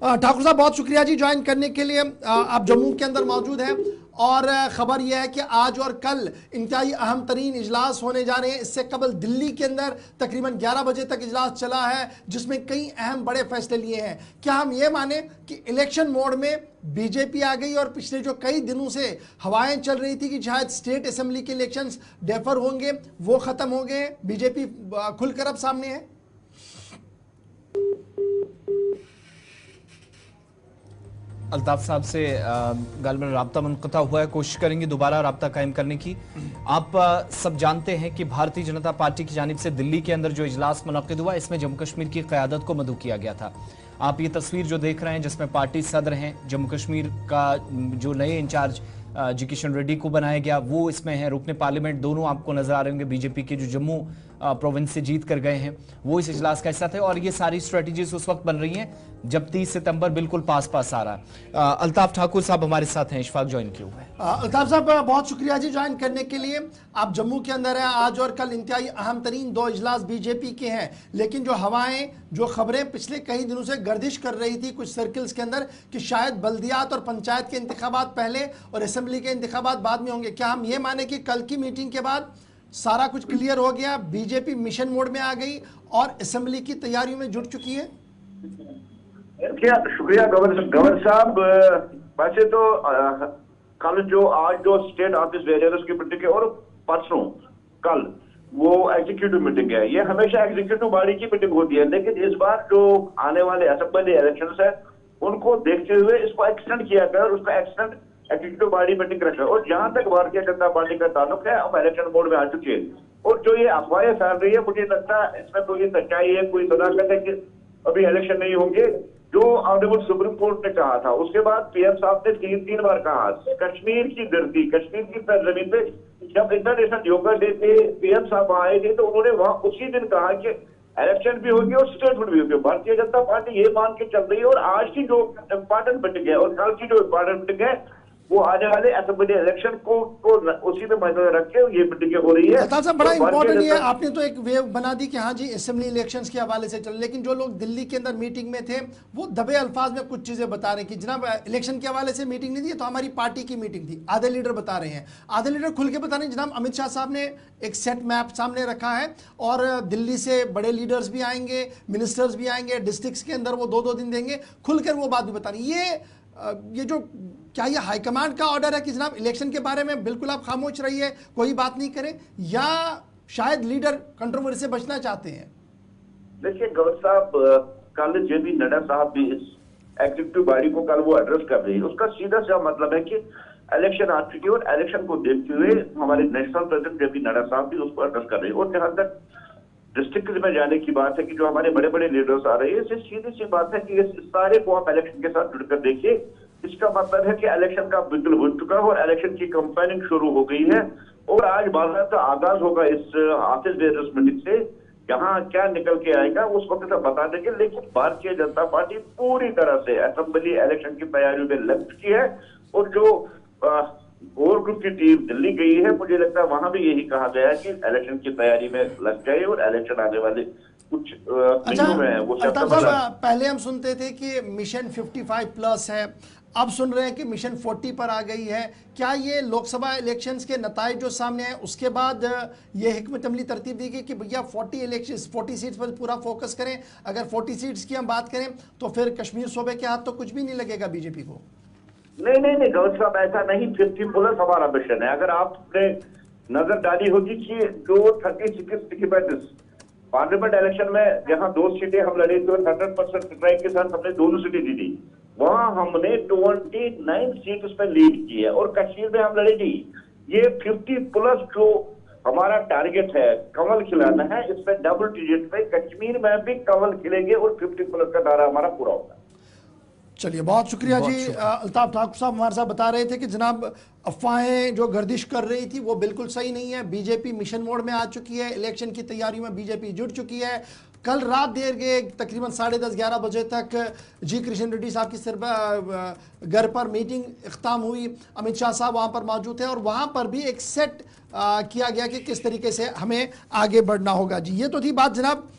ठाकुर साहब बहुत शुक्रिया जी ज्वाइन करने के लिए। आप जम्मू के अंदर मौजूद हैं और खबर यह है कि आज और कल इंतहाई अहम तरीन इजलास होने जा रहे हैं। इससे कबल दिल्ली के अंदर तकरीबन 11 बजे तक इजलास चला है जिसमें कई अहम बड़े फैसले लिए हैं। क्या हम ये माने कि इलेक्शन मोड में बीजेपी आ गई और पिछले जो कई दिनों से हवाएं चल रही थी कि शायद स्टेट असेंबली के इलेक्शंस डेफर होंगे, वो खत्म हो गए, बीजेपी खुलकर अब सामने है? अल्ताफ साहब से गालिबन राब्ता मुनक़ता हुआ है, कोशिश करेंगे दोबारा राब्ता कायम करने की। आप सब जानते हैं कि भारतीय जनता पार्टी की जानिब से दिल्ली के अंदर जो इजलास मुनक़िद हुआ इसमें जम्मू कश्मीर की क़यादत को मदऊ किया गया था। आप ये तस्वीर जो देख रहे हैं जिसमें पार्टी सदर हैं, जम्मू कश्मीर का जो नए इंचार्ज जी किशन रेड्डी को बनाया गया वो इसमें है, रुकने पार्लियामेंट दोनों आपको नजर आ रहे होंगे बीजेपी के जो जम्मू प्रोविंस से जीत कर गए हैं वो इस इजलास का हिस्सा थे और ये सारी स्ट्रेटजीज उस वक्त बन रही हैं जब 30 सितंबर बिल्कुल पास आ रहा है। अल्ताफ ठाकुर साहब हमारे साथ हैं, इशफाक ज्वाइन किए हुए हैं। अल्ताफ साहब बहुत शुक्रिया जी ज्वाइन करने के लिए। आप जम्मू के अंदर हैं, आज और कल इंतहाई अहम तरीन 2 इजलास बीजेपी के हैं, लेकिन जो हवाएं जो खबरें पिछले कई दिनों से गर्दिश कर रही थी कुछ सर्कल्स के अंदर कि शायद बल्दियात और पंचायत के इंतखाबात पहले और असेंबली के इंतखाबात बाद में होंगे, क्या हम ये माने कि कल की मीटिंग के बाद सारा कुछ क्लियर हो गया, बीजेपी मिशन मोड में आ गई और असेंबली की तैयारियों में जुट चुकी है? शुक्रिया गवर्नर साहब। वैसे तो कल जो आज जो स्टेट ऑफिस बेयरर्स की मीटिंग है और परसों कल वो एग्जीक्यूटिव मीटिंग है, ये हमेशा एग्जीक्यूटिव बॉडी की मीटिंग होती है, लेकिन इस बार जो आने वाले असेंबली इलेक्शंस है उनको देखते हुए इसको एक्सटेंड किया गया और उसका एक्सटेंड एग्जीक्यूटिव बॉडी मीटिंग रखा। और जहां तक भारतीय जनता पार्टी का ताल्लुक है हम इलेक्शन मोड में आ चुके हैं और जो ये अफवाहें फैल रही है मुझे लगता है इसमें कोई सच्चाई है, कोई सदाकत है कि अभी इलेक्शन नहीं होंगे। जो ऑनरेबल सुप्रीम कोर्ट ने कहा था उसके बाद पीएम साहब ने 3 बार कहा कश्मीर की धरती, कश्मीर की सरजमीन पे जब इंटरनेशनल योगा डे पे पीएम साहब आए थे तो उन्होंने वहां उसी दिन कहा कि इलेक्शन भी होगी और स्टेटमेंट भी होगी। भारतीय जनता पार्टी ये मान के चल रही है और आज की जो इम्पोर्टेंट मीटिंग है और कल की जो इम्पोर्टेंट मीटिंग है वो आने वाले असेंबली इलेक्शन को उसी में मद्देनजर रख के ये मीटिंग हो रही है। साहब बड़ा इंपॉर्टेंट है, आपने तो एक वेव बना दी कि हाँ जी असेंबली इलेक्शंस के हवाले से चल, लेकिन जो लोग दिल्ली के अंदर मीटिंग में थे वो दबे अल्फाज में कुछ चीजें बता रहे हैं कि जनाब इलेक्शन के हवाले से मीटिंग नहीं थी, तो हमारी पार्टी की मीटिंग थी। आधे लीडर बता रहे हैं, आधे लीडर खुल के बता रहे हैं जनाब अमित शाह साहब ने एक सेट मैप सामने रखा है और दिल्ली से बड़े लीडर्स भी आएंगे, मिनिस्टर्स भी आएंगे, डिस्ट्रिक्ट्स के अंदर वो 2-2 दिन देंगे, खुलकर वो बात भी बता रही है। ये जो क्या ये हाईकमांड का ऑर्डर है कि जनाब इलेक्शन के बारे में बिल्कुल आप खामोश रहिए, कोई बात नहीं करें, या शायद लीडर कंट्रोवर्सी से बचना चाहते हैं? देखिए गौर साहब, कल जेपी नड्डा साहब भी इस एग्जीक्यूटिव बॉडी को कल वो एड्रेस कर रही है, उसका सीधा सा मतलब है कि इलेक्शन आ चुकी है और इलेक्शन को देखते हुए हमारे नेशनल प्रेसिडेंट जेपी नड्डा साहब भी उसको एड्रेस कर रहे हैं। और जहां तक डिस्ट्रिक्ट में जाने की बात है कि जो हमारे बड़े बड़े लीडर्स आ रहे हैं, इससे सीधी सी बात है कि इस सारे को आप इलेक्शन के साथ जुड़कर देखिए। इसका मतलब है कि इलेक्शन का बिल्कुल हो चुका है और इलेक्शन की कंपेनिंग शुरू हो गई है और आज बाकायदा आगाज होगा इस ऑफिस बेयरर्स मीटिंग से। यहाँ क्या निकल के आएगा उस वक्त तक बता देंगे, लेकिन भारतीय जनता पार्टी पूरी तरह से असेंबली इलेक्शन की तैयारियों में लग चुकी है। और जो कोर ग्रुप की टीम दिल्ली गई है, मुझे लगता है वहां भी यही कहा गया है कि इलेक्शन की तैयारी में लग जाए और इलेक्शन आने वाले कुछ महीनों में है वो पहले हम सुनते थे कि मिशन 55+ है, अब सुन रहे हैं कि मिशन 40 पर आ गई है। क्या ये लोकसभा इलेक्शंस के नताइज जो सामने आए उसके बाद ये हिकमत अमली तरतीब दी गई कि भैया 40 सीट्स पर पूरा फोकस करें? अगर 40 सीट्स की हम बात करें तो फिर कश्मीर सूबे के हाथ तो कुछ भी नहीं लगेगा बीजेपी को। नहीं गौर साहब, ऐसा नहीं। 50+ हमारा मिशन है। अगर आपने नजर डाली होगी कि जो 36 पार्लियामेंट इलेक्शन में जहां 2 सीटें हम लड़े थे 100% स्ट्राइक के साथ हमने दोनों सीटें जीती, वहां हमने 29 सीट उस पर लीड की है और कश्मीर में हम लड़ेगी। ये 50+ जो हमारा टारगेट है कमल खिलाना है, इस पे डबल डिजिट पे कश्मीर में भी कमल खिलेंगे और 50+ का नारा हमारा पूरा होगा। चलिए, बहुत शुक्रिया बहुत जी। शुक्रिया। अल्ताफ ठाकुर साहब हमारे साथ बता रहे थे कि जनाब अफवाहें जो गर्दिश कर रही थी वो बिल्कुल सही नहीं है। बीजेपी मिशन मोड में आ चुकी है, इलेक्शन की तैयारियों में बीजेपी जुट चुकी है। कल रात देर के तकरीबन 10:30-11 बजे तक जी कृष्ण रेड्डी साहब की सिर्फ घर पर मीटिंग इख्ताम हुई। अमित शाह साहब वहाँ पर मौजूद थे और वहाँ पर भी एक सेट किया गया कि किस तरीके से हमें आगे बढ़ना होगा। जी, ये तो थी बात जनाब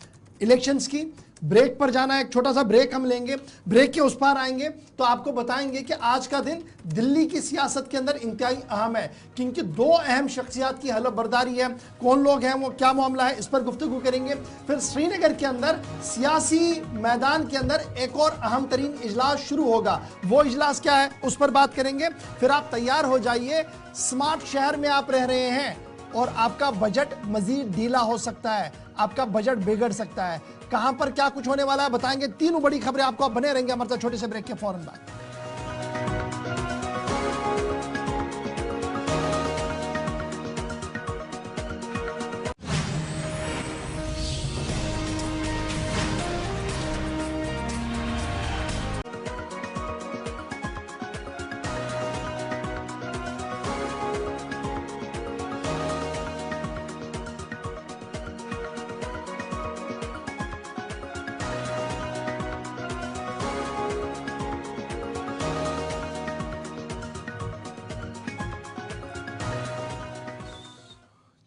इलेक्शंस की। ब्रेक पर जाना है, एक छोटा सा ब्रेक हम लेंगे। ब्रेक के उस पार आएंगे तो आपको बताएंगे कि आज का दिन दिल्ली की सियासत के अंदर इंतहाई अहम है, क्योंकि दो अहम शख्सियात की हलफ बर्दारी है। कौन लोग हैं, वो क्या मामला है, इस पर गुफ्तगू करेंगे। फिर श्रीनगर के अंदर सियासी मैदान के अंदर एक और अहम तरीन इजलास शुरू होगा। वो इजलास क्या है, उस पर बात करेंगे। फिर आप तैयार हो जाइए, स्मार्ट शहर में आप रह रहे हैं और आपका बजट मजीद ढीला हो सकता है, आपका बजट बिगड़ सकता है। कहां पर क्या कुछ होने वाला है बताएंगे। तीनों बड़ी खबरें आपको, आप बने रहेंगे हमारे साथ छोटे से ब्रेक के फौरन बाद।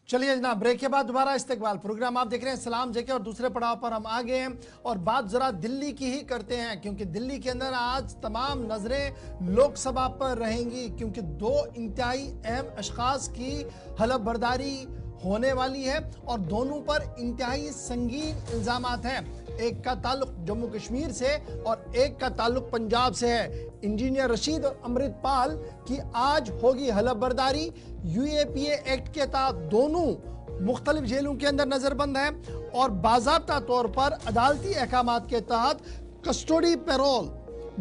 चलिए जनाब, ब्रेक के बाद दोबारा इस्तकबाल। प्रोग्राम आप देख रहे हैं सलाम जेके और दूसरे पड़ाव पर हम आ गए हैं और बात जरा दिल्ली की ही करते हैं, क्योंकि दिल्ली के अंदर आज तमाम नजरें लोकसभा पर रहेंगी, क्योंकि दो इंतहाई अहम अशखास की हलफ बर्दारी होने वाली है और दोनों पर इंतहाई संगीन इल्जामात हैं। एक का ताल्लुक जम्मू कश्मीर से और एक का ताल्लुक पंजाब से है। इंजीनियर रशीद और अमृतपाल की आज होगी हलफ बर्दारी। यूएपीए एक्ट के तहत दोनों मुख्तलिफ जेलों के अंदर नजरबंद हैं और बाज़ाब्ता तौर पर अदालती अहकामात के तहत कस्टडी पैरोल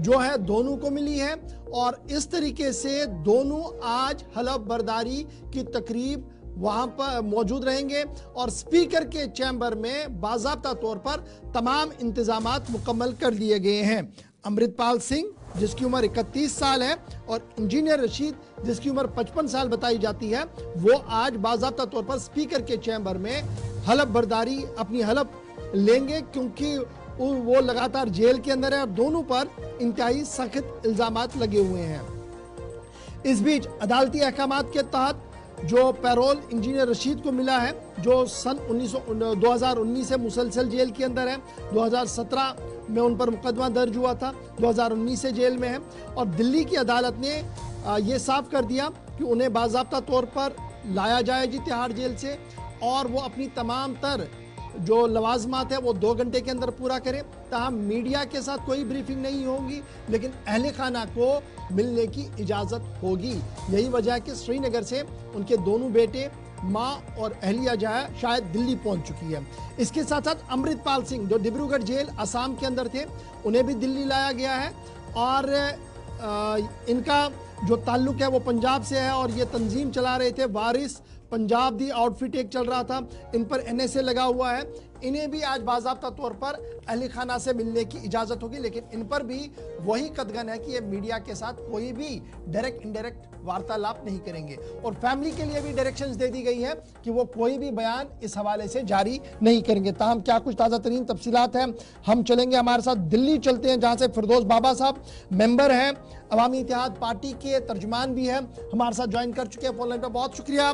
जो है दोनों को मिली है और इस तरीके से दोनों आज हलफ बर्दारी की तकरीब वहां पर मौजूद रहेंगे और स्पीकर के चैम्बर में बाज़ाब्ता तौर पर तमाम इंतजामात मुकम्मल कर लिए गए हैं। अमृतपाल सिंह जिसकी उम्र 31 साल है और इंजीनियर रशीद जिसकी उम्र 55 साल बताई जाती है, वो आज बाज़ाब्ता तौर पर स्पीकर के चैम्बर में हलफ बर्दारी अपनी हलफ लेंगे, क्योंकि वो लगातार जेल के अंदर है और दोनों पर इंतहाई सख्त इल्जामात लगे हुए हैं। इस बीच अदालती अहकामात के तहत जो पैरोल इंजीनियर रशीद को मिला है, जो सन 2019 से मुसलसल जेल के अंदर है, 2017 में उन पर मुकदमा दर्ज हुआ था, 2019 से जेल में है और दिल्ली की अदालत ने ये साफ कर दिया कि उन्हें बाज़ाब्ता तौर पर लाया जाए जी तिहाड़ जेल से और वो अपनी तमाम तर जो लवाजमात है वो 2 घंटे के अंदर पूरा करें। ताहम मीडिया के साथ कोई ब्रीफिंग नहीं होगी, लेकिन अहले खाना को मिलने की इजाज़त होगी। यही वजह है कि श्रीनगर से उनके दोनों बेटे, माँ और अहलिया जो है शायद दिल्ली पहुंच चुकी है। इसके साथ साथ अमृतपाल सिंह जो डिब्रूगढ़ जेल असम के अंदर थे, उन्हें भी दिल्ली लाया गया है और इनका जो ताल्लुक है वो पंजाब से है और ये तंजीम चला रहे थे वारिस पंजाब दी आउटफिट एक चल रहा था, इन पर NSA लगा हुआ है। इन्हें भी आज बाज़ाब्ता तौर पर अहले खाना से मिलने की इजाज़त होगी, लेकिन इन पर भी वही कदगन है कि ये मीडिया के साथ कोई भी डायरेक्ट इनडायरेक्ट वार्तालाप नहीं करेंगे और फैमिली के लिए भी डायरेक्शंस दे दी गई है कि वो कोई भी बयान इस हवाले से जारी नहीं करेंगे। ताहम क्या कुछ ताज़ा तरीन तफसीलात हैं, हम चलेंगे हमारे साथ दिल्ली चलते हैं, जहाँ से फिरदौस बाबा साहब मेंबर हैं, अवामी इत्तेहाद पार्टी के तर्जुमान भी हैं, हमारे साथ ज्वाइन कर चुके हैं फोन लाइन पर। बहुत शुक्रिया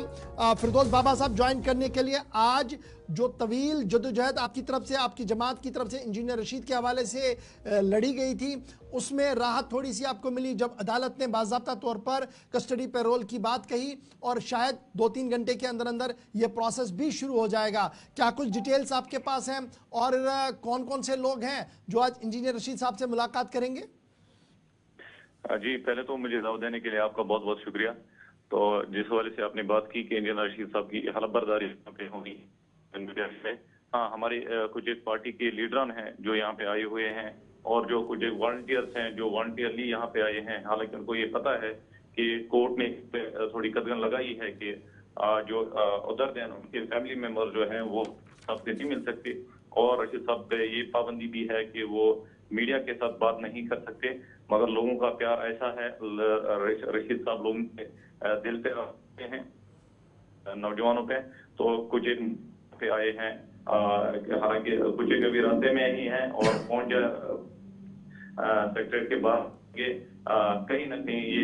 फिरदौस बाबा साहब ज्वाइन करने के लिए। आज जो तवील जदोजहद आपकी तरफ से, आपकी जमात की तरफ से इंजीनियर रशीद के हवाले से लड़ी गई थी, उसमें राहत थोड़ी सी आपको मिली जब अदालत ने बाज़ाब्ता तौर पर कस्टडी पैरोल की बात कही और शायद 2-3 घंटे के अंदर अंदर ये प्रोसेस भी शुरू हो जाएगा। क्या कुछ डिटेल्स आपके पास हैं और कौन कौन से लोग हैं जो आज इंजीनियर रशीद साहब से मुलाकात करेंगे? जी, पहले तो मुझे दावत देने के लिए आपका बहुत बहुत शुक्रिया। तो जिस हवाले से आपने बात की कि इंजीनियर रशीद साहब की हलफ बर्दारी होगी मीडिया में, हाँ, हमारी कुछ एक पार्टी के लीडरान हैं जो यहाँ पे आए हुए हैं और जो कुछ वॉलंटियर्स हैं जो वॉलंटियरली यहाँ पे आए हैं, हालांकि उनको ये पता है कि कोर्ट ने थोड़ी कदगन लगाई है कि जो उधर दिन उनके फैमिली मेंबर जो हैं वो सबसे नहीं मिल सकते, और रशीद साहब पे ये पाबंदी भी है कि वो मीडिया के साथ बात नहीं कर सकते। मगर लोगों का प्यार ऐसा है, रशीद साहब लोगों के दिल पे आते हैं, नौजवानों पे। तो कुछ एक पे आए हैं, हालांकि कुछ एक अभी रास्ते में ही हैं और पहुंच सेक्रेटरी के बाद कहीं ना कहीं ये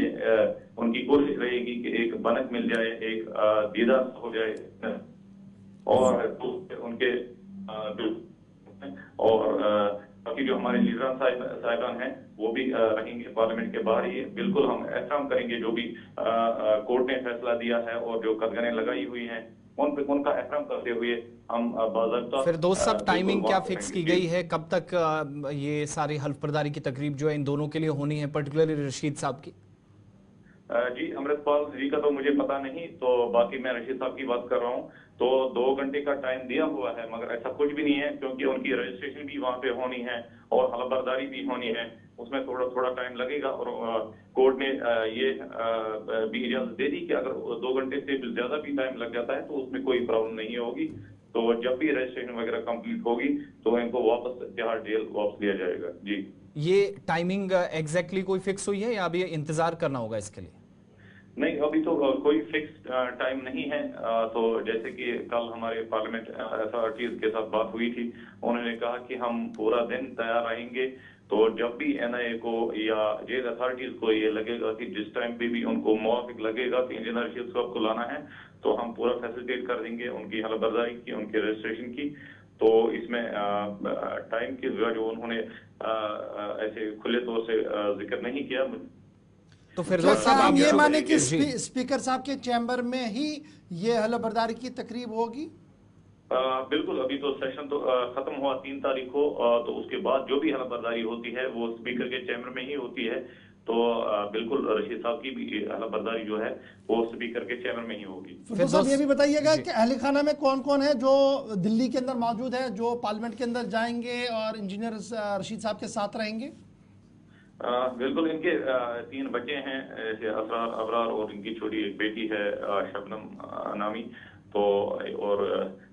उनकी कोशिश रहेगी कि एक बनक मिल जाए, एक दीदार हो जाए और उनके और बाकी जो हमारे लीडर साहिबान हैं वो भी रहेंगे पार्लियामेंट के बाहर ही। बिल्कुल हम एहतराम करेंगे जो भी कोर्ट ने फैसला दिया है और जो कदगनें लगाई हुई हैं उन पे उनका एहतराम करते हुए हम बाज़ाब्ता। फिर दोस्त साहब टाइमिंग क्या फिक्स की गई है, कब तक ये सारी हल्फ बर्दारी की तकरीब जो है इन दोनों के लिए होनी है, पर्टिकुलरली रशीद साहब की? जी अमृतपाल जी का तो मुझे पता नहीं, तो बाकी मैं रशीद साहब की बात कर रहा हूँ। तो 2 घंटे का टाइम दिया हुआ है, मगर ऐसा कुछ भी नहीं है क्योंकि उनकी रजिस्ट्रेशन भी वहाँ पे होनी है और हलफबर्दारी भी होनी है, उसमें थोड़ा टाइम लगेगा। और कोर्ट ने ये भी इजाजत दे दी कि अगर 2 घंटे से ज्यादा भी टाइम लग जाता है तो उसमें कोई प्रॉब्लम नहीं होगी। तो जब भी रजिस्ट्रेशन वगैरह कंप्लीट होगी तो इनको वापस तिहाड़ जेल वापस लिया जाएगा। जी ये टाइमिंग एग्जैक्टली कोई फिक्स हुई है या अभी इंतजार करना होगा इसके लिए? नहीं, अभी तो कोई फिक्स टाइम नहीं है। तो जैसे कि कल हमारे पार्लियामेंट अथॉरिटीज के साथ बात हुई थी, उन्होंने कहा कि हम पूरा दिन तैयार रहेंगे। तो जब भी एनआईए को या जेल अथॉरिटीज को ये लगेगा कि जिस टाइम पे भी उनको मौफिक लगेगा कि इंजीनियर रशीद साहब को लाना है तो हम पूरा फैसिलिटेट कर देंगे उनकी हलफबर्दारी की, उनके रजिस्ट्रेशन की। तो इसमें टाइम की जो उन्होंने ऐसे खुले तौर से जिक्र नहीं किया। तो फिर क्या हम ये माने कि जी स्पीकर साहब के चैम्बर में ही ये हलफबर्दारी की तकरीब होगी? बिल्कुल, अभी तो सेशन तो खत्म हुआ 3 तारीख को, तो उसके बाद जो भी हलफबर्दारी होती है वो स्पीकर के चैम्बर में ही होती है। तो बिल्कुल रशीद साहब की भी हलफबर्दारी जो है वो स्पीकर के चैम्बर में ही होगी। फिर साहब ये भी बताइएगा कि अहले खाना में कौन कौन है जो दिल्ली के अंदर मौजूद है, जो पार्लियामेंट के अंदर जाएंगे और इंजीनियर रशीद साहब के साथ रहेंगे? बिल्कुल, इनके 3 बच्चे हैं, असरार, अबरार और इनकी छोटी एक बेटी है शबनम नामी। तो और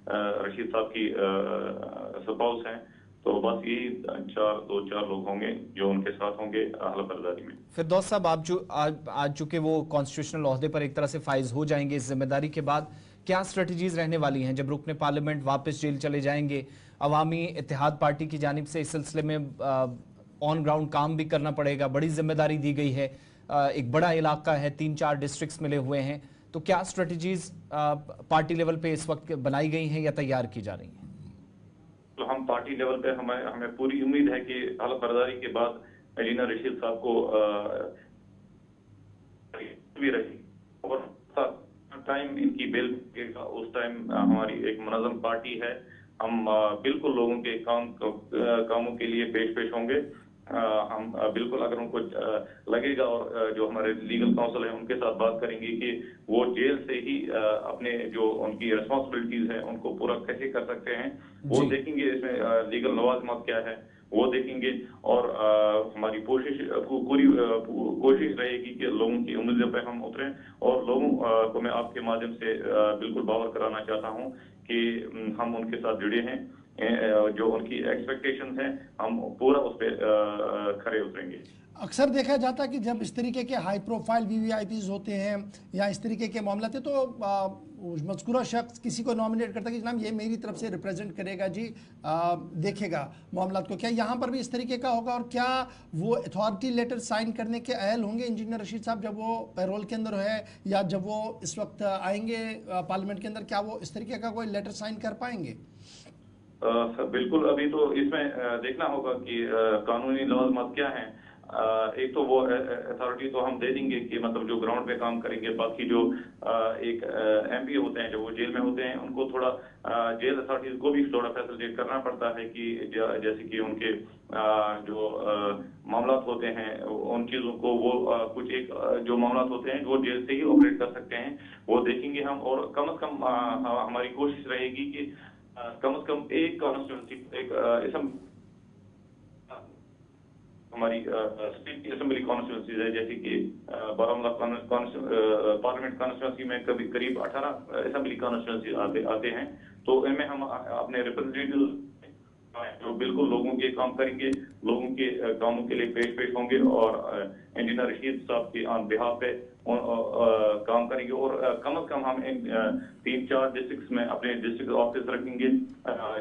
रशीद साहब की स्पाउस हैं। तो बस यही 4 लोग होंगे जो उनके साथ होंगे हलफबर्दारी में। फिर दोस्त साहब आप जो आज चूंकि वो कॉन्स्टिट्यूशनल ओहदे पर एक तरह से फाइज हो जाएंगे इस जिम्मेदारी के बाद, क्या स्ट्रेटजीज रहने वाली हैं जब रुकने पार्लियामेंट वापस जेल चले जाएंगे? अवामी इत्तेहाद पार्टी की जानिब से इस सिलसिले में ऑन ग्राउंड काम भी करना पड़ेगा, बड़ी जिम्मेदारी दी गई है, एक बड़ा इलाका है, 3-4 डिस्ट्रिक्ट्स मिले हुए हैं। तो क्या स्ट्रेटजीज पार्टी लेवल पे इस वक्त बनाई गई हैं या तैयार की जा रही हैं? तो हम पार्टी लेवल पे हमें पूरी उम्मीद है कि हलफबर्दारी के बाद इंजीनियर रशीद साहब को भी रही और टाइम इनकी बेल उस टाइम हमारी एक मुनज़्ज़म पार्टी है। हम बिल्कुल लोगों के कामों के लिए पेश होंगे। हम बिल्कुल अगर उनको लगेगा और जो हमारे लीगल काउंसिल है उनके साथ बात करेंगे कि वो जेल से ही अपने जो उनकी रिस्पॉन्सिबिलिटीज है उनको पूरा कैसे कर सकते हैं, वो देखेंगे। इसमें लीगल लवाजमात क्या है वो देखेंगे और हमारी पूरी कोशिश रहेगी कि लोगों की उम्मीदों पे हम उतरें। और लोगों को मैं आपके माध्यम से बिल्कुल बावर कराना चाहता हूँ कि हम उनके साथ जुड़े हैं, जो उनकी एक्सपेक्टेशंस हैं हम पूरा उस पर खरे उतरेंगे। अक्सर देखा जाता है कि जब इस तरीके के हाई प्रोफाइल वीवीआईपीज होते हैं या इस तरीके के मामला थे तो मज़कूरा शख्स किसी को नॉमिनेट करता है कि जनाब ये मेरी तरफ से रिप्रेजेंट करेगा जी, देखेगा मामला को। क्या यहाँ पर भी इस तरीके का होगा और क्या वो अथॉरिटी लेटर साइन करने के अहल होंगे इंजीनियर रशीद साहब जब वो पैरोल के अंदर है या जब वो इस वक्त आएंगे पार्लियामेंट के अंदर, क्या वो इस तरीके का कोई लेटर साइन कर पाएंगे? बिल्कुल, अभी तो इसमें देखना होगा कि कानूनी लवाजमात क्या हैं। एक तो वो अथॉरिटी तो हम दे देंगे कि मतलब जो ग्राउंड पे काम करेंगे, बाकी जो एक एमपी होते हैं जो वो जेल में होते हैं उनको थोड़ा जेल अथॉरिटीज को भी थोड़ा फैसिलिटेट करना पड़ता है कि जैसे कि उनके जो मामला होते हैं उन चीजों को वो कुछ एक जो मामला होते हैं वो जेल से ही ऑपरेट कर सकते हैं, वो देखेंगे हम। और कम से कम हमारी कोशिश रहेगी कि कम से कम एक कॉन्स्टिट्यूंसी एक हमारी स्टेट की असेंबली कॉन्स्टिट्यूंसीज है, जैसे कि बारामूला पार्लियामेंट कॉन्स्टिट्यूंसी में कभी करीब 18 असेंबली कॉन्स्टिट्यूंसी आते हैं। तो इनमें हम अपने रिप्रेजेंटेटिव जो बिल्कुल लोगों के काम करेंगे, लोगों के कामों के लिए पेश होंगे और इंजीनियर रशीद साहब के ऑन बिहाफ पे काम करेंगे। और कम से कम हम इन 3-4 डिस्ट्रिक्ट्स में अपने डिस्ट्रिक्ट ऑफिस रखेंगे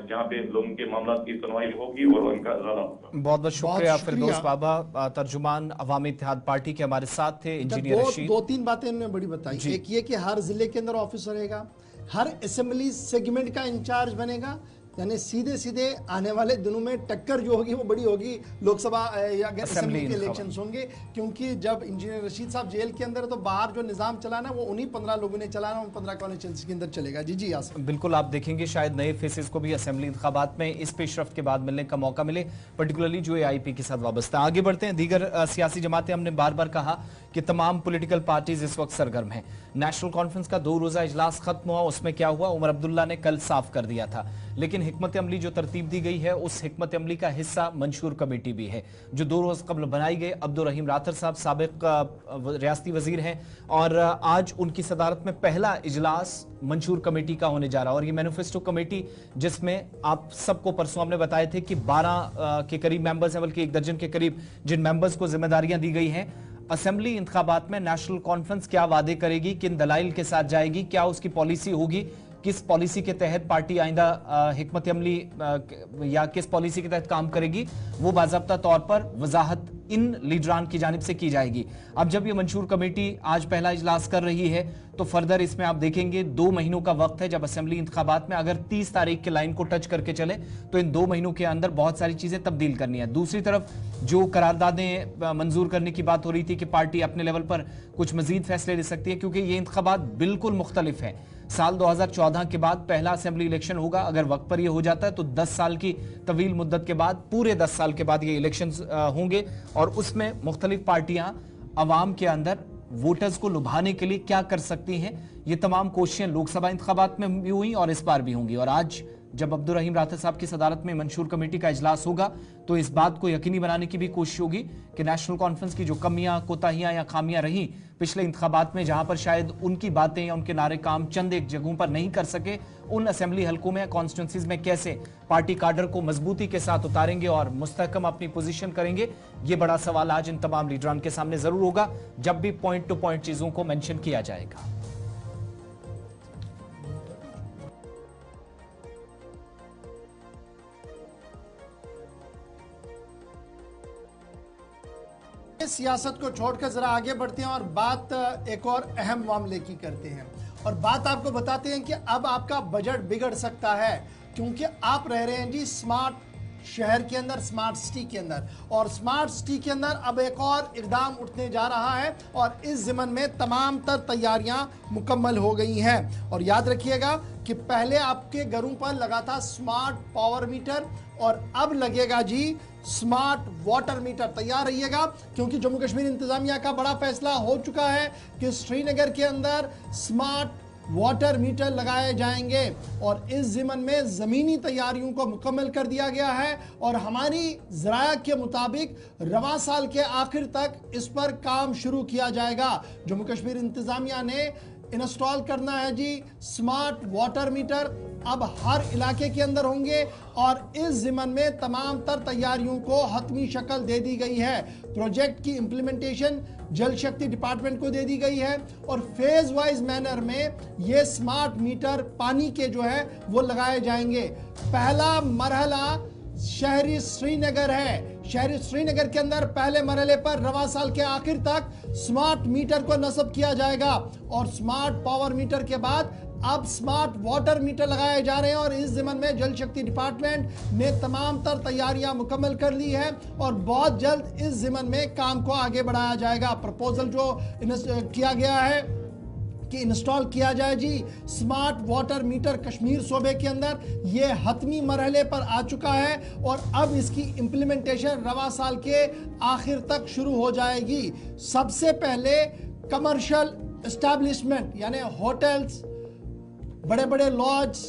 जहां पे लोगों के मामला की सुनवाई होगी और उनका इजाला होगा। बहुत बहुत शुक्रिया फिरदौस बाबा, तर्जुमान अवामी इत्तेहाद पार्टी के हमारे साथ थे इंजीनियर रशीद। 2-3 बातें उन्होंने बड़ी बताई। एक ये कि हर जिले के अंदर ऑफिस रहेगा, हर असेंबली सेगमेंट का इंचार्ज बनेगा, यानी सीधे सीधे आने वाले दिनों में टक्कर जो होगी वो बड़ी होगी लोकसभा या असेंबली के इलेक्शंस होंगे। क्योंकि जब इंजीनियर रशीद साहब जेल के अंदर है तो बाहर जो निजाम चलाना वो उन्हीं 15 लोगों ने चलाना, उन 15 कॉन्स्टिट्यूंसी के अंदर चलेगा। जी जी आसम, बिल्कुल आप देखेंगे शायद नए फेसेस को भी असेंबली इंतखाबात में इस पेशरफ्त के बाद मिलने का मौका मिले, पर्टिकुलरली जो AIP के साथ वाबस्ता। आगे बढ़ते हैं, दीगर सियासी जमातें, हमने बार बार कहा कि तमाम पॉलिटिकल पार्टीज इस वक्त सरगर्म हैं। नेशनल कॉन्फ्रेंस का 2 रोजा इजलास खत्म हुआ, उसमें क्या हुआ उमर अब्दुल्ला ने कल साफ कर दिया था, लेकिन हिकमत अमली जो तरतीब दी गई है उस हिकमत अमली का हिस्सा मंशूर कमेटी भी है जो 2 रोज कबल बनाई गई। अब्दुल रहीम राथर साहब साबिक रियासती वजीर हैं और आज उनकी सदारत में पहला इजलास मंशूर कमेटी का होने जा रहा है। और ये मैनिफेस्टो कमेटी जिसमें आप सबको परसों हमने बताए थे कि 12 के करीब मेंबर्स हैं, बल्कि 1 दर्जन के करीब जिन मेंबर्स को जिम्मेदारियां दी गई हैं। असेंबली इंतखाबात में नेशनल कॉन्फ्रेंस क्या वादे करेगी, किन दलाइल के साथ जाएगी, क्या उसकी पॉलिसी होगी, किस पॉलिसी के तहत पार्टी आइंदा हिकमत अमली या किस पॉलिसी के तहत काम करेगी, वो बाज़ाब्ता तौर पर वजाहत इन लीडरान की जानिब से की जाएगी। अब जब ये मंशूर कमेटी आज पहला इजलास कर रही है तो फर्दर इसमें आप देखेंगे 2 महीनों का वक्त है। जब असेंबली इंतखाबात में अगर 30 तारीख के लाइन को टच करके चले तो इन 2 महीनों के अंदर बहुत सारी चीजें तब्दील करनी है। दूसरी तरफ जो करारदादें मंजूर करने की बात हो रही थी कि पार्टी अपने लेवल पर कुछ मजीद फैसले ले सकती है, क्योंकि ये इंतखाबात बिल्कुल मुख्तलिफ है। साल 2014 के बाद पहला असेंबली इलेक्शन होगा, अगर वक्त पर यह हो जाता है तो 10 साल की तवील मुद्दत के बाद, पूरे 10 साल के बाद ये इलेक्शंस होंगे और उसमें मुख्तलिफ पार्टियां अवाम के अंदर वोटर्स को लुभाने के लिए क्या कर सकती हैं, ये तमाम कोशिशें लोकसभा इंतखाबात में भी हुई और इस बार भी होंगी। और आज जब अब्दुल रहीम राथर साहब की सदारत में मंशूर कमेटी का इजलास होगा तो इस बात को यकीनी बनाने की भी कोशिश होगी कि नेशनल कॉन्फ्रेंस की जो कमियां, कोताहियां या खामियां रही पिछले इंतखाबात में, जहां पर शायद उनकी बातें या उनके नारे काम चंद एक जगहों पर नहीं कर सके, उन असेंबली हलकों में, कॉन्स्टिट्यूंसीज में कैसे पार्टी काडर को मजबूती के साथ उतारेंगे और मुस्तहकम अपनी पोजीशन करेंगे। ये बड़ा सवाल आज इन तमाम लीडरान के सामने जरूर होगा जब भी पॉइंट टू पॉइंट चीजों को मेंशन किया जाएगा। सियासत को छोड़कर जरा आगे बढ़ते हैं और बात एक और अहम मामले की करते हैं और बात आपको बताते हैं कि अब आपका बजट बिगड़ सकता है, क्योंकि आप रह रहे हैं जी स्मार्ट शहर के अंदर, स्मार्ट सिटी के अंदर, और स्मार्ट सिटी के अंदर अब एक और इकदाम उठने जा रहा है और इस ज़िमन में तमाम तर तैयारियां मुकम्मल हो गई हैं। और याद रखिएगा कि पहले आपके घरों पर लगा था स्मार्ट पावर मीटर और अब लगेगा जी स्मार्ट वाटर मीटर। तैयार रहिएगा, क्योंकि जम्मू कश्मीर इंतजामिया का बड़ा फैसला हो चुका है कि श्रीनगर के अंदर स्मार्ट वाटर मीटर लगाए जाएंगे और इस ज़िमन में ज़मीनी तैयारियों को मुकम्मल कर दिया गया है और हमारी ज़राया के मुताबिक रवां साल के आखिर तक इस पर काम शुरू किया जाएगा। जम्मू कश्मीर इंतजामिया ने इंस्टॉल करना है जी स्मार्ट वाटर मीटर, अब हर इलाके के अंदर होंगे और इस ज़िमन में तमाम तर तैयारियों को हतमी शक्ल दे दी गई है। प्रोजेक्ट की इम्प्लीमेंटेशन जल शक्ति डिपार्टमेंट को दे दी गई है और फेज वाइज मैनर में ये स्मार्ट मीटर पानी के जो है वो लगाए जाएंगे। पहला मरहला शहरी श्रीनगर है। शहरी श्रीनगर के अंदर पहले मरहले पर रवां साल के आखिर तक स्मार्ट मीटर को नस्ब किया जाएगा और स्मार्ट पावर मीटर के बाद अब स्मार्ट वाटर मीटर लगाए जा रहे हैं और इस ज़िमन में जल शक्ति डिपार्टमेंट ने तमाम तर तैयारियां मुकम्मल कर ली है और बहुत जल्द इस ज़िमन में काम को आगे बढ़ाया जाएगा। प्रपोजल जो किया गया है कि इंस्टॉल किया जाए जी स्मार्ट वाटर मीटर कश्मीर सूबे के अंदर, ये हतमी मरहले पर आ चुका है और अब इसकी इम्प्लीमेंटेशन रवां साल के आखिर तक शुरू हो जाएगी। सबसे पहले कमर्शियल एस्टैब्लिशमेंट यानी होटल्स, बड़े बड़े लॉज,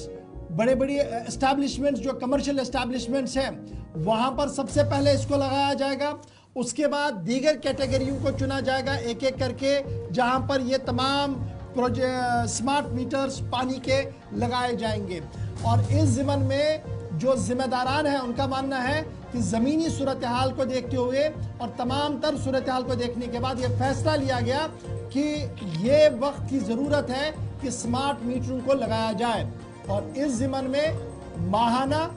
बड़े बड़े एस्टैब्लिशमेंट्स जो कमर्शियल एस्टैब्लिशमेंट्स हैं वहाँ पर सबसे पहले इसको लगाया जाएगा उसके बाद दीगर कैटेगरियों को चुना जाएगा एक एक करके, जहां पर ये तमाम स्मार्ट मीटर्स पानी के लगाए जाएंगे। और इस ज़िम्मन में जो जिम्मेदारान हैं उनका मानना है कि ज़मीनी सूरत हाल को देखते हुए और तमाम तर सूरत हाल को देखने के बाद ये फैसला लिया गया कि ये वक्त की ज़रूरत है कि स्मार्ट मीटरों को लगाया जाए। और इस ज़िम्मन में माहाना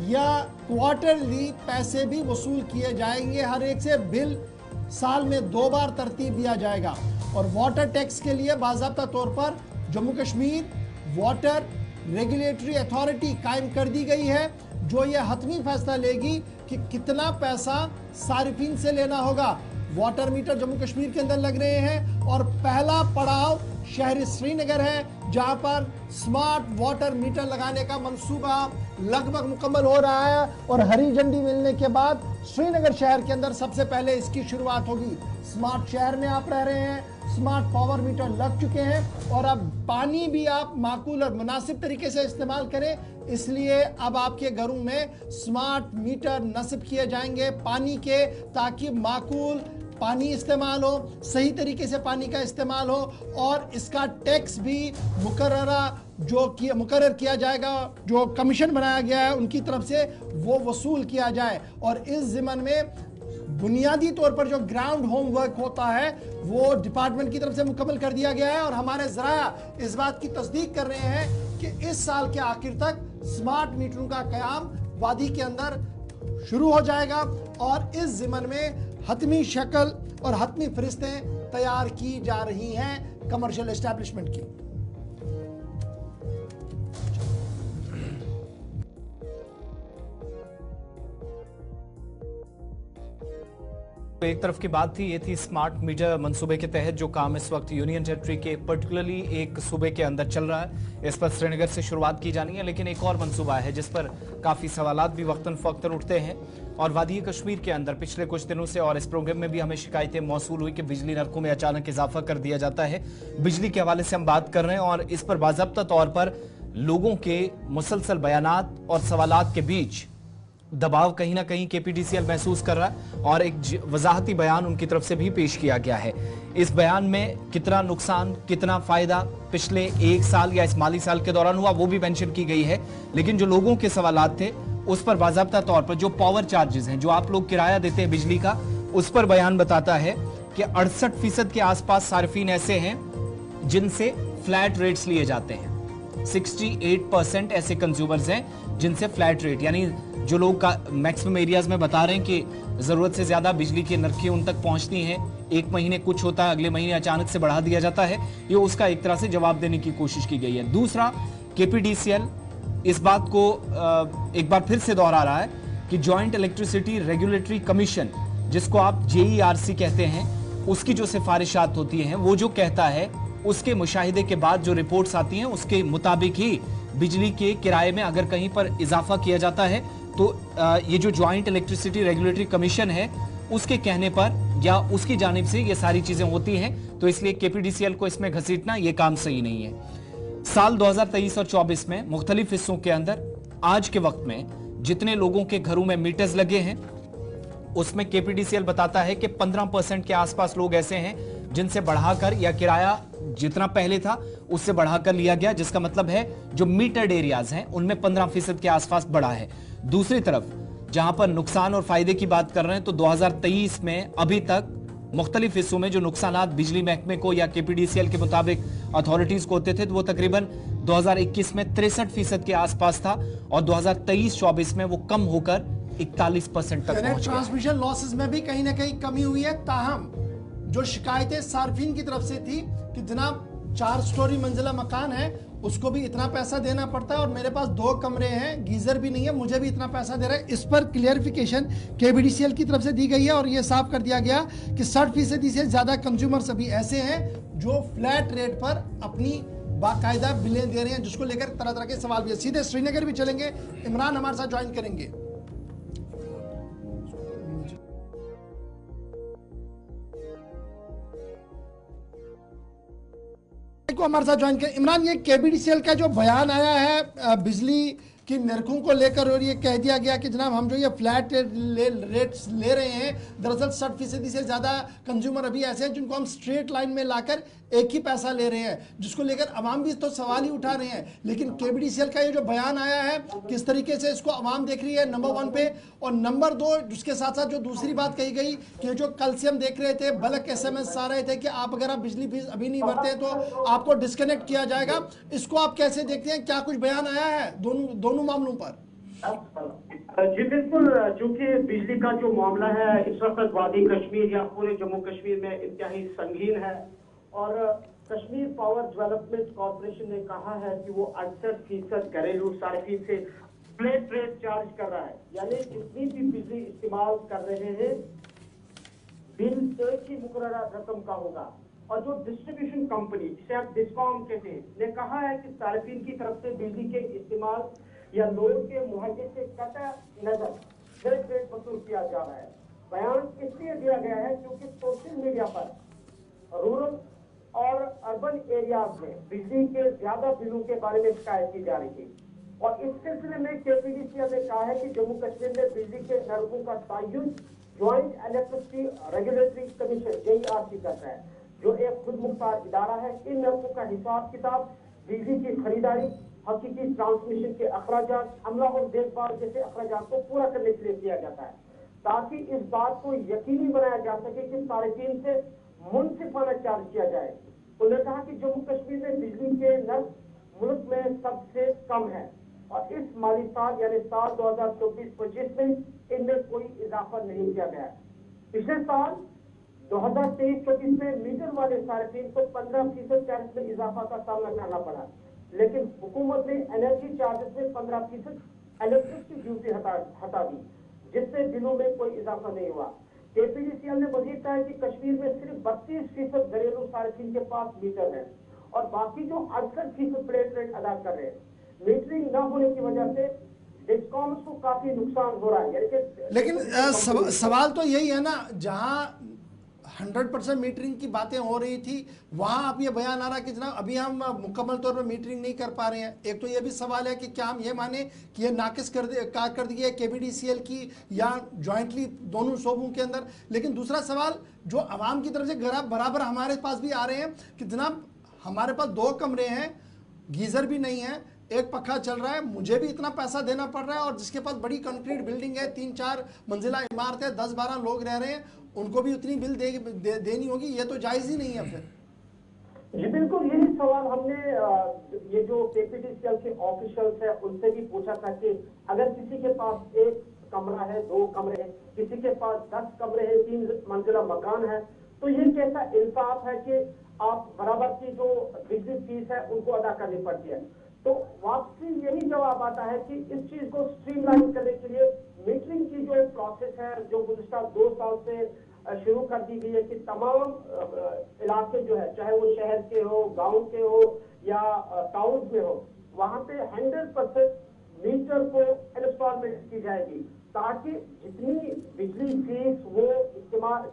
या क्वार्टरली पैसे भी वसूल किए जाएंगे, हर एक से बिल साल में 2 बार तरतीब दिया जाएगा। और वाटर टैक्स के लिए बाज़ाब्ता तौर पर Jammu Kashmir water regulatory authority कायम कर दी गई है, जो ये हतमी फैसला लेगी कि कितना पैसा सारिफीन से लेना होगा। वाटर मीटर जम्मू कश्मीर के अंदर लग रहे हैं और पहला पड़ाव शहर श्रीनगर है, जहां पर स्मार्ट वाटर मीटर लगाने का मंसूबा लगभग मुकम्मल हो रहा है। और हरी झंडी मिलने के बाद श्रीनगर शहर के अंदर सबसे पहले इसकी शुरुआत होगी। स्मार्ट शहर में आप रह रहे हैं, स्मार्ट पावर मीटर लग चुके हैं और अब पानी भी आप माकूल और मुनासिब तरीके से इस्तेमाल करें, इसलिए अब आपके घरों में स्मार्ट मीटर नस्ब किए जाएंगे पानी के, ताकि माकूल पानी इस्तेमाल हो, सही तरीके से पानी का इस्तेमाल हो और इसका टैक्स भी मुकर्रर किया जाएगा, जो कमीशन बनाया गया है उनकी तरफ से वो वसूल किया जाए। और इस ज़िम्मन में बुनियादी तौर पर जो ग्राउंड होमवर्क होता है वो डिपार्टमेंट की तरफ से मुकम्मल कर दिया गया है। और हमारे ज़राया इस बात की तस्दीक कर रहे हैं कि इस साल के आखिर तक स्मार्ट मीटरों का क़याम वादी के अंदर शुरू हो जाएगा और इस ज़िम्मन में हतमी शक्ल और हतमी फरिश्तें तैयार की जा रही हैं कमर्शियल एस्टैब्लिशमेंट की। एक तरफ की बात थी, ये थी स्मार्ट मीटर मंसूबे के तहत जो काम इस वक्त यूनियन टेरिटरी के पर्टिकुलरली एक सूबे के अंदर चल रहा है। इस पर श्रीनगर से शुरुआत की जानी है, लेकिन एक और मंसूबा है जिस पर काफ़ी सवालात भी वक्तन फवक्तन उठते हैं। और वादी कश्मीर के अंदर पिछले कुछ दिनों से और इस प्रोग्राम में भी हमें शिकायतें मौसूल हुई कि बिजली नरकों में अचानक इजाफा कर दिया जाता है। बिजली के हवाले से हम बात कर रहे हैं और इस पर बाज़ाब्ता तौर पर लोगों के मुसलसल बयानात और सवालात के बीच दबाव कहीं ना कहीं केपीडीसीएल महसूस कर रहा है और एक वजाहती बयान उनकी तरफ से भी पेश किया गया है। इस बयान में कितना नुकसान कितना फायदा पिछले 1 साल या इस माली साल के दौरान हुआ वो भी मेंशन की गई है, लेकिन जो लोगों के सवालात थे उस पर बाज़ाब्ता तौर पर जो पावर चार्जेस हैं, जो आप लोग किराया देते हैं बिजली का, उस पर बयान बताता है कि 68% के आसपास सार्फिन ऐसे हैं जिनसे फ्लैट रेट्स लिए जाते हैं। 68% ऐसे कंज्यूमर्स हैं जिनसे फ्लैट रेट, यानी जो लोग का मैक्सिमम एरियाज में बता रहे हैं कि जरूरत से ज्यादा बिजली की नरखें उन तक पहुंचती हैं, एक महीने कुछ होता है, अगले महीने अचानक से बढ़ा दिया जाता है। ये उसका एक तरह से जवाब देने की कोशिश की गई है। दूसरा, केपीडीसीएल इस बात को एक बार फिर से दोहरा रहा है कि जॉइंट इलेक्ट्रिसिटी रेगुलेटरी कमीशन, जिसको आप JERC कहते हैं, उसकी जो सिफारिशात होती हैं वो जो कहता है उसके मुशाहिदे के बाद जो रिपोर्ट्स आती हैं उसके मुताबिक ही बिजली के किराए में अगर कहीं पर इजाफा किया जाता है तो ये जो जॉइंट इलेक्ट्रिसिटी रेगुलेटरी कमीशन है उसके कहने पर या उसकी जानिब से ये सारी चीजें होती हैं, तो इसलिए केपीडीसीएल को इसमें घसीटना ये काम सही नहीं है। साल 2023 और 24 में मुख्तलिफ हिस्सों के अंदर आज के वक्त में जितने लोगों के घरों में मीटर्स लगे हैं उसमें केपीडीसीएल बताता है कि 15% के आसपास लोग ऐसे हैं जिनसे बढ़ाकर या किराया जितना पहले था उससे बढ़ाकर लिया गया, जिसका मतलब है जो मीटर्ड एरियाज हैं उनमें 15% के आसपास बढ़ा है। दूसरी तरफ जहां पर नुकसान और फायदे की बात कर रहे हैं तो 2023 में अभी तक मुख्तलिफ हिस्सों में जो नुकसानात बिजली महकमे को या केपीडीसीएल के मुताबिक अथॉरिटीज को होते थे तो वो तकरीबन 2021 में 63% के आसपास था और 2023-24 में वो कम होकर 41% तक पहुंच गया। ट्रांसमिशन लॉसेस में भी कहीं ना कहीं कमी हुई है, ताहम जो शिकायतें सार्फिन की तरफ से थी कि जनाब 4 स्टोरी मंजिला मकान है उसको भी इतना पैसा देना पड़ता है और मेरे पास 2 कमरे हैं, गीजर भी नहीं है, मुझे भी इतना पैसा दे रहा है। इस पर क्लियरिफिकेशन केपीडीसीएल की तरफ से दी गई है और यह साफ कर दिया गया कि 60% से ज्यादा कंज्यूमर्स अभी ऐसे हैं जो फ्लैट रेट पर अपनी बाकायदा बिलें दे रहे हैं, जिसको लेकर तरह तरह के सवाल भी है। सीधे श्रीनगर भी चलेंगे, इमरान हमारे साथ ज्वाइन करेंगे। को हमारे साथ ज्वाइन करें। इमरान, ये केपीडीसीएल का जो बयान आया है बिजली कि निरखों को लेकर और ये कह दिया गया कि जनाब हम जो ये फ्लैट रेट्स ले रहे हैं, दरअसल 60% से ज़्यादा कंज्यूमर अभी ऐसे हैं जिनको हम स्ट्रेट लाइन में लाकर एक ही पैसा ले रहे हैं, जिसको लेकर अवाम भी तो सवाल ही उठा रहे हैं। लेकिन KBDCL का ये जो बयान आया है, किस तरीके से इसको अवाम देख रही है, नंबर 1 पे, और नंबर 2 जिसके साथ साथ जो दूसरी बात कही गई कि जो कल से हम देख रहे थे बल्क SMS आ रहे थे कि आप अगर आप बिजली फीस अभी नहीं भरते तो आपको डिस्कनेक्ट किया जाएगा, इसको आप कैसे देखते हैं? क्या कुछ बयान आया है दोनों मामलों पर? जी बिल्कुल, चूंकि बिजली का जो मामला है इस वक्त वादी कश्मीर या पूरे जम्मू कश्मीर में इंतहाई संगीन है, और कश्मीर पावर डेवलपमेंट कॉर्पोरेशन ने कहा है कि वो 68% घरेलू सार्फिन से फ्लैट रेट चार्ज कर रहा है, यानी जितनी भी बिजली इस्तेमाल कर रहे हैं बिल एक ही मुकर्ररा रकम का होगा। और जो डिस्ट्रीब्यूशन कंपनी जिसे आप डिस्कॉम कहते हैं ने कहा है कि सार्फिन की तरफ से बिजली के इस्तेमाल या लोड के मुआवजे से कतई नजर फ्लैट रेट वसूल किया जा रहा है। बयान इसलिए दिया गया है क्योंकि सोशल मीडिया पर रूरल और अर्बन एरियाज में बिजली के ज्यादा बिलों के बारे में शिकायत की जा रही थी, और इस सिलसिले में KPDCL ने कहा है कि जम्मू कश्मीर में बिजली के नलकों का तयन joint electricity regulatory commission JERC करता है, जो एक खुद मुख्तार इदारा है। इन नलकों का हिसाब किताब बिजली की खरीदारी, हकीकी ट्रांसमिशन के अखराजात, अमला और देखभाल जैसे अखराजात को पूरा करने के लिए किया जाता है, ताकि इस बात को यकीनी बनाया जा सके कि सार्फिन से मुनसिफाना चार्ज किया जाए। उन्होंने कहा कि जम्मू कश्मीर में बिजली के नल मुल्क में सबसे कम है, और इस माली साल यानी साल 2024-25 में इनमें कोई इजाफा नहीं किया गया। पिछले साल 2023-24 में मीटर वाले सार्फिन को 15% टैक्स में इजाफा का सामना करना पड़ा, लेकिन हुकूमत ने एनर्जी चार्जेस में 15% इलेक्ट्रिसिटी ड्यूटी हटा दी, जिससे बिलों में कोई इजाफा नहीं हुआ। KPDCL ने मजीद कहा कि कश्मीर में सिर्फ 32% घरेलू सार्फिन के पास मीटर है, और बाकी जो 68% फ्लैट रेट अदा कर रहे हैं। मीटरिंग न होने की वजह से डिस्कॉम्स को काफी नुकसान हो रहा है। लेकिन सवाल तो यही है ना, जहां 100% मीटरिंग की बातें हो रही थी वहां अब ये बयान आ रहा है कि जनाब अभी हम मुकम्मल तौर पर मीटरिंग नहीं कर पा रहे हैं। एक तो ये भी सवाल है कि क्या हम ये माने कि ये नाकिस कारकर्दगी है KPDCL की या जॉइंटली दोनों शोबों के अंदर। लेकिन दूसरा सवाल जो आवाम की तरफ से बराबर हमारे पास भी आ रहे हैं कि जनाब हमारे पास 2 कमरे हैं, गीज़र भी नहीं है, एक पखा चल रहा है, मुझे भी इतना पैसा देना पड़ रहा है, और जिसके पास बड़ी कंक्रीट बिल्डिंग है, 3-4 मंजिला इमारत है, 10-12 लोग रह रहे हैं, उनको भी उतनी बिल देनी होगी। ये तो जायज ही नहीं है फिर। जी बिल्कुल, यही सवाल हमने ये जो KPDCL के ऑफिशियल्स है उनसे भी पूछा था कि अगर किसी के पास 1 कमरा है, 2 कमरे हैं, किसी के पास 10 कमरे हैं, 3 मंजिला मकान है, तो ये कैसा इंसाफ है कि आप बराबर की जो बिजली फीस है उनको अदा करनी पड़ती है। तो वापसी यही जवाब आता है कि इस चीज को स्ट्रीमलाइन करने के लिए मीटरिंग की जो प्रोसेस है, जो गुज़िश्ता 2 साल से शुरू कर दी गई है कि तमाम इलाके जो है, चाहे वो शहर के हो, गांव के हो या टाउन में हो, वहां पे 100% मीटर को इंस्टॉलमेंट की जाएगी, ताकि जितनी बिजली फीस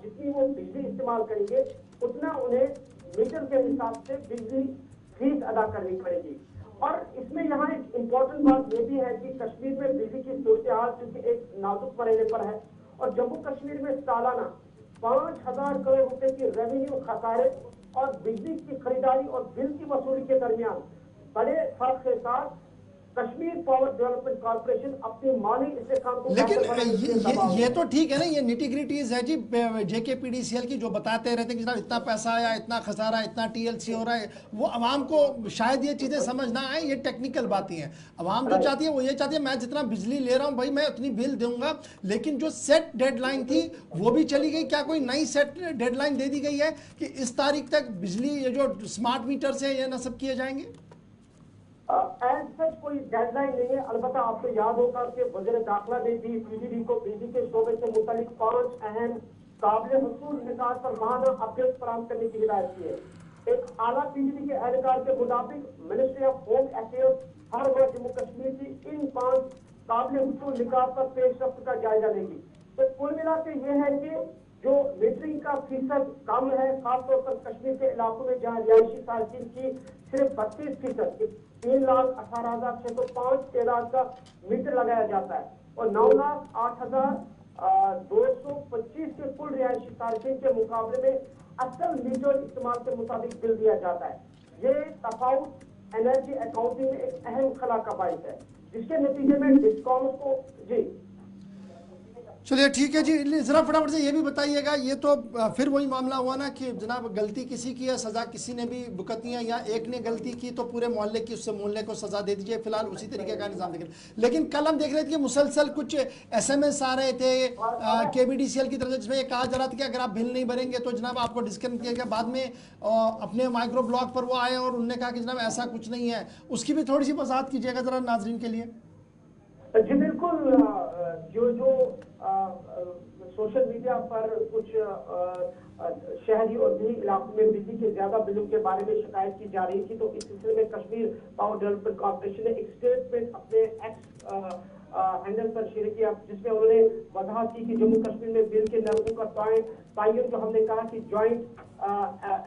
जितनी वो बिजली इस्तेमाल करेंगे उतना उन्हें मीटर के हिसाब से बिजली फीस अदा करनी पड़ेगी। और इसमें यहाँ एक इम्पोर्टेंट बात ये भी है कि कश्मीर में बिजली की सूरत हाल चूंकि एक नाजुक मरहले पर है, और जम्मू कश्मीर में सालाना 5,000 करोड़ रुपए की रेवेन्यू खसारे और बिजली की खरीदारी और बिल की वसूली के दरमियान बड़े फर्क के साथ कश्मीर पावर डेवलपमेंट कॉर्पोरेशन अपनी माली इस्तेकाम को, लेकिन ये तो ठीक है ना, ये निटी-ग्रिटीज है जी JKPDCL की, जो बताते रहते हैं कि जनाब इतना पैसा आया, इतना खसारा, इतना TLC हो रहा है, वो आवाम को शायद ये चीज़ें समझ ना आए, ये टेक्निकल बातें हैं। आवाम जो चाहती है वो ये चाहती है मैं जितना बिजली ले रहा हूँ भाई मैं उतनी बिल दूंगा, लेकिन जो सेट डेडलाइन थी वो भी चली गई। क्या कोई नई सेट डेडलाइन दे दी गई है कि इस तारीख तक बिजली ये जो स्मार्ट मीटर्स है ये नस्ब किए जाएंगे? एज सच कोई डेडलाइन नहीं है। अलबत्ता आपको याद होगा कि वज़ीर दाखिला ने भी PDD को बिजली के शोबे से मुतालिक 5 अहम काबिल हुसूल निकात पर माहाना अपडेट फराहम करने की हिदायत की है। एक आला PDD के एहलकार के मुताबिक मिनिस्ट्री ऑफ होम अफेयर्स हर वक्त जम्मू कश्मीर की इन 5 काबिल हुसूल निकात पर पेशरफ्त का जायजा लेगी। तो कुल मिला के ये है कि जो मीटरिंग का फीसद कम है, खासतौर पर कश्मीर के इलाकों में जहाँ रिहायशी सार्फिन की सिर्फ 32%, 3,18,605 तादाद का मीटर लगाया जाता है और 9,08,225 के कुल रिहायशी सार्फिन के मुकाबले में असल मीटर इस्तेमाल के मुताबिक बिल दिया जाता है। ये तफावत एनर्जी अकाउंटिंग में एक अहम खला का बाइस है, जिसके नतीजे में डिस्काउंट को जी। चलिए ठीक है जी, जरा फटाफट से ये भी बताइएगा, ये तो फिर वही मामला हुआ ना कि जनाब गलती किसी की है, सजा किसी ने भी भुगतनी है, या एक ने गलती की तो पूरे मोहल्ले की उससे मोहल्ले को सजा दे दीजिए। फिलहाल उसी तरीके का निजाम देख रहे हैं। लेकिन कल हम देख रहे थे कि मुसलसल कुछ SMS आ रहे थे KBDCL की तरफ से, जिसमें ये कहा जा रहा था कि अगर आप बिल नहीं भरेंगे तो जनाब आपको डिस्कनेक्ट किया गया। बाद में अपने माइक्रो ब्लॉग पर वो आए और उन्होंने कहा कि जनाब ऐसा कुछ नहीं है। उसकी भी थोड़ी सी वजाहत कीजिएगा जरा नाजरीन के लिए। जी बिल्कुल, जो सोशल मीडिया पर कुछ शहरी और दिल्ली इलाकों में बिजली के ज्यादा बिलों के बारे में शिकायत की जा रही थी, तो इस सिलसिले में कश्मीर पावर डेवलपमेंट कॉर्पोरेशन ने एक स्टेटमेंट अपने एक्स हैंडल पर शेयर किया, जिसमें उन्होंने वजाहत की कि जम्मू कश्मीर में बिल के नरखों का तयन जो हमने कहा कि ज्वाइंट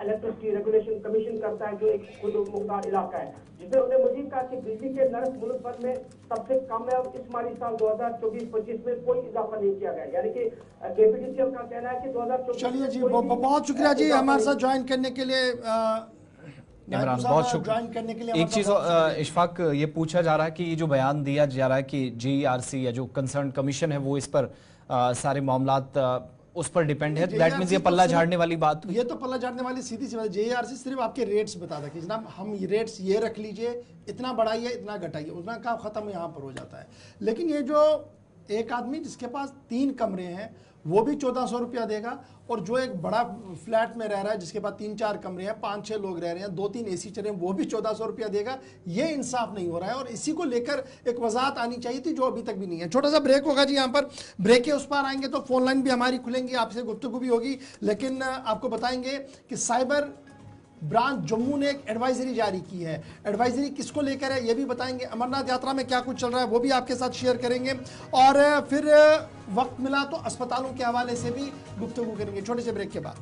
इलेक्ट्रिसिटी रेगुलेशन कमीशन करता है, जो एक खुद मुख्तार इलाका है, जिसमें उन्होंने मजीद कहा कि बिजली के नर्ख मुल्क भर में सबसे कम है और इस माली साल 2024-25 में कोई इजाफा नहीं किया गया। यानी कि KPDCL का कहना है कि 2024। चलिए जी, बहुत शुक्रिया जी हमारे साथ ज्वाइन करने के लिए। इमरान बहुत शुक्रिया। एक चीज इशफाक, ये पूछा जा रहा है कि ये जो बयान दिया जा रहा है कि JERC या जो कंसर्न कमीशन है वो इस पर सारे मामलात उस पर डिपेंड है, दैट मींस ये पल्ला झाड़ने वाली बात हुई। ये तो पल्ला झाड़ने वाली सीधी सी बात। JERC सिर्फ आपके रेट्स बताता है कि जनाब हम रेट्स ये रख लीजिए, इतना बढ़ाइए इतना घटाइए, उतना काम खत्म यहाँ पर हो जाता है। लेकिन ये जो एक आदमी जिसके पास 3 कमरे हैं वो भी 1400 रुपया देगा, और जो एक बड़ा फ्लैट में रह रहा है जिसके पास 3-4 कमरे हैं, 5-6 लोग रह रहे हैं, 2-3 AC चल रहे हैं, वो भी 1400 रुपया देगा। ये इंसाफ नहीं हो रहा है और इसी को लेकर एक वजाहत आनी चाहिए थी, जो अभी तक भी नहीं है। छोटा सा ब्रेक होगा जी, यहाँ पर ब्रेक के उस पार आएंगे तो फोन लाइन भी हमारी खुलेंगी, आपसे गुफ्तगू भी होगी। लेकिन आपको बताएंगे कि साइबर ब्रांच जम्मू ने एक एडवाइजरी जारी की है। एडवाइजरी किसको लेकर है ये भी बताएंगे। अमरनाथ यात्रा में क्या कुछ चल रहा है वो भी आपके साथ शेयर करेंगे, और फिर वक्त मिला तो अस्पतालों के हवाले से भी गुफ्तगू करेंगे छोटे से ब्रेक के बाद।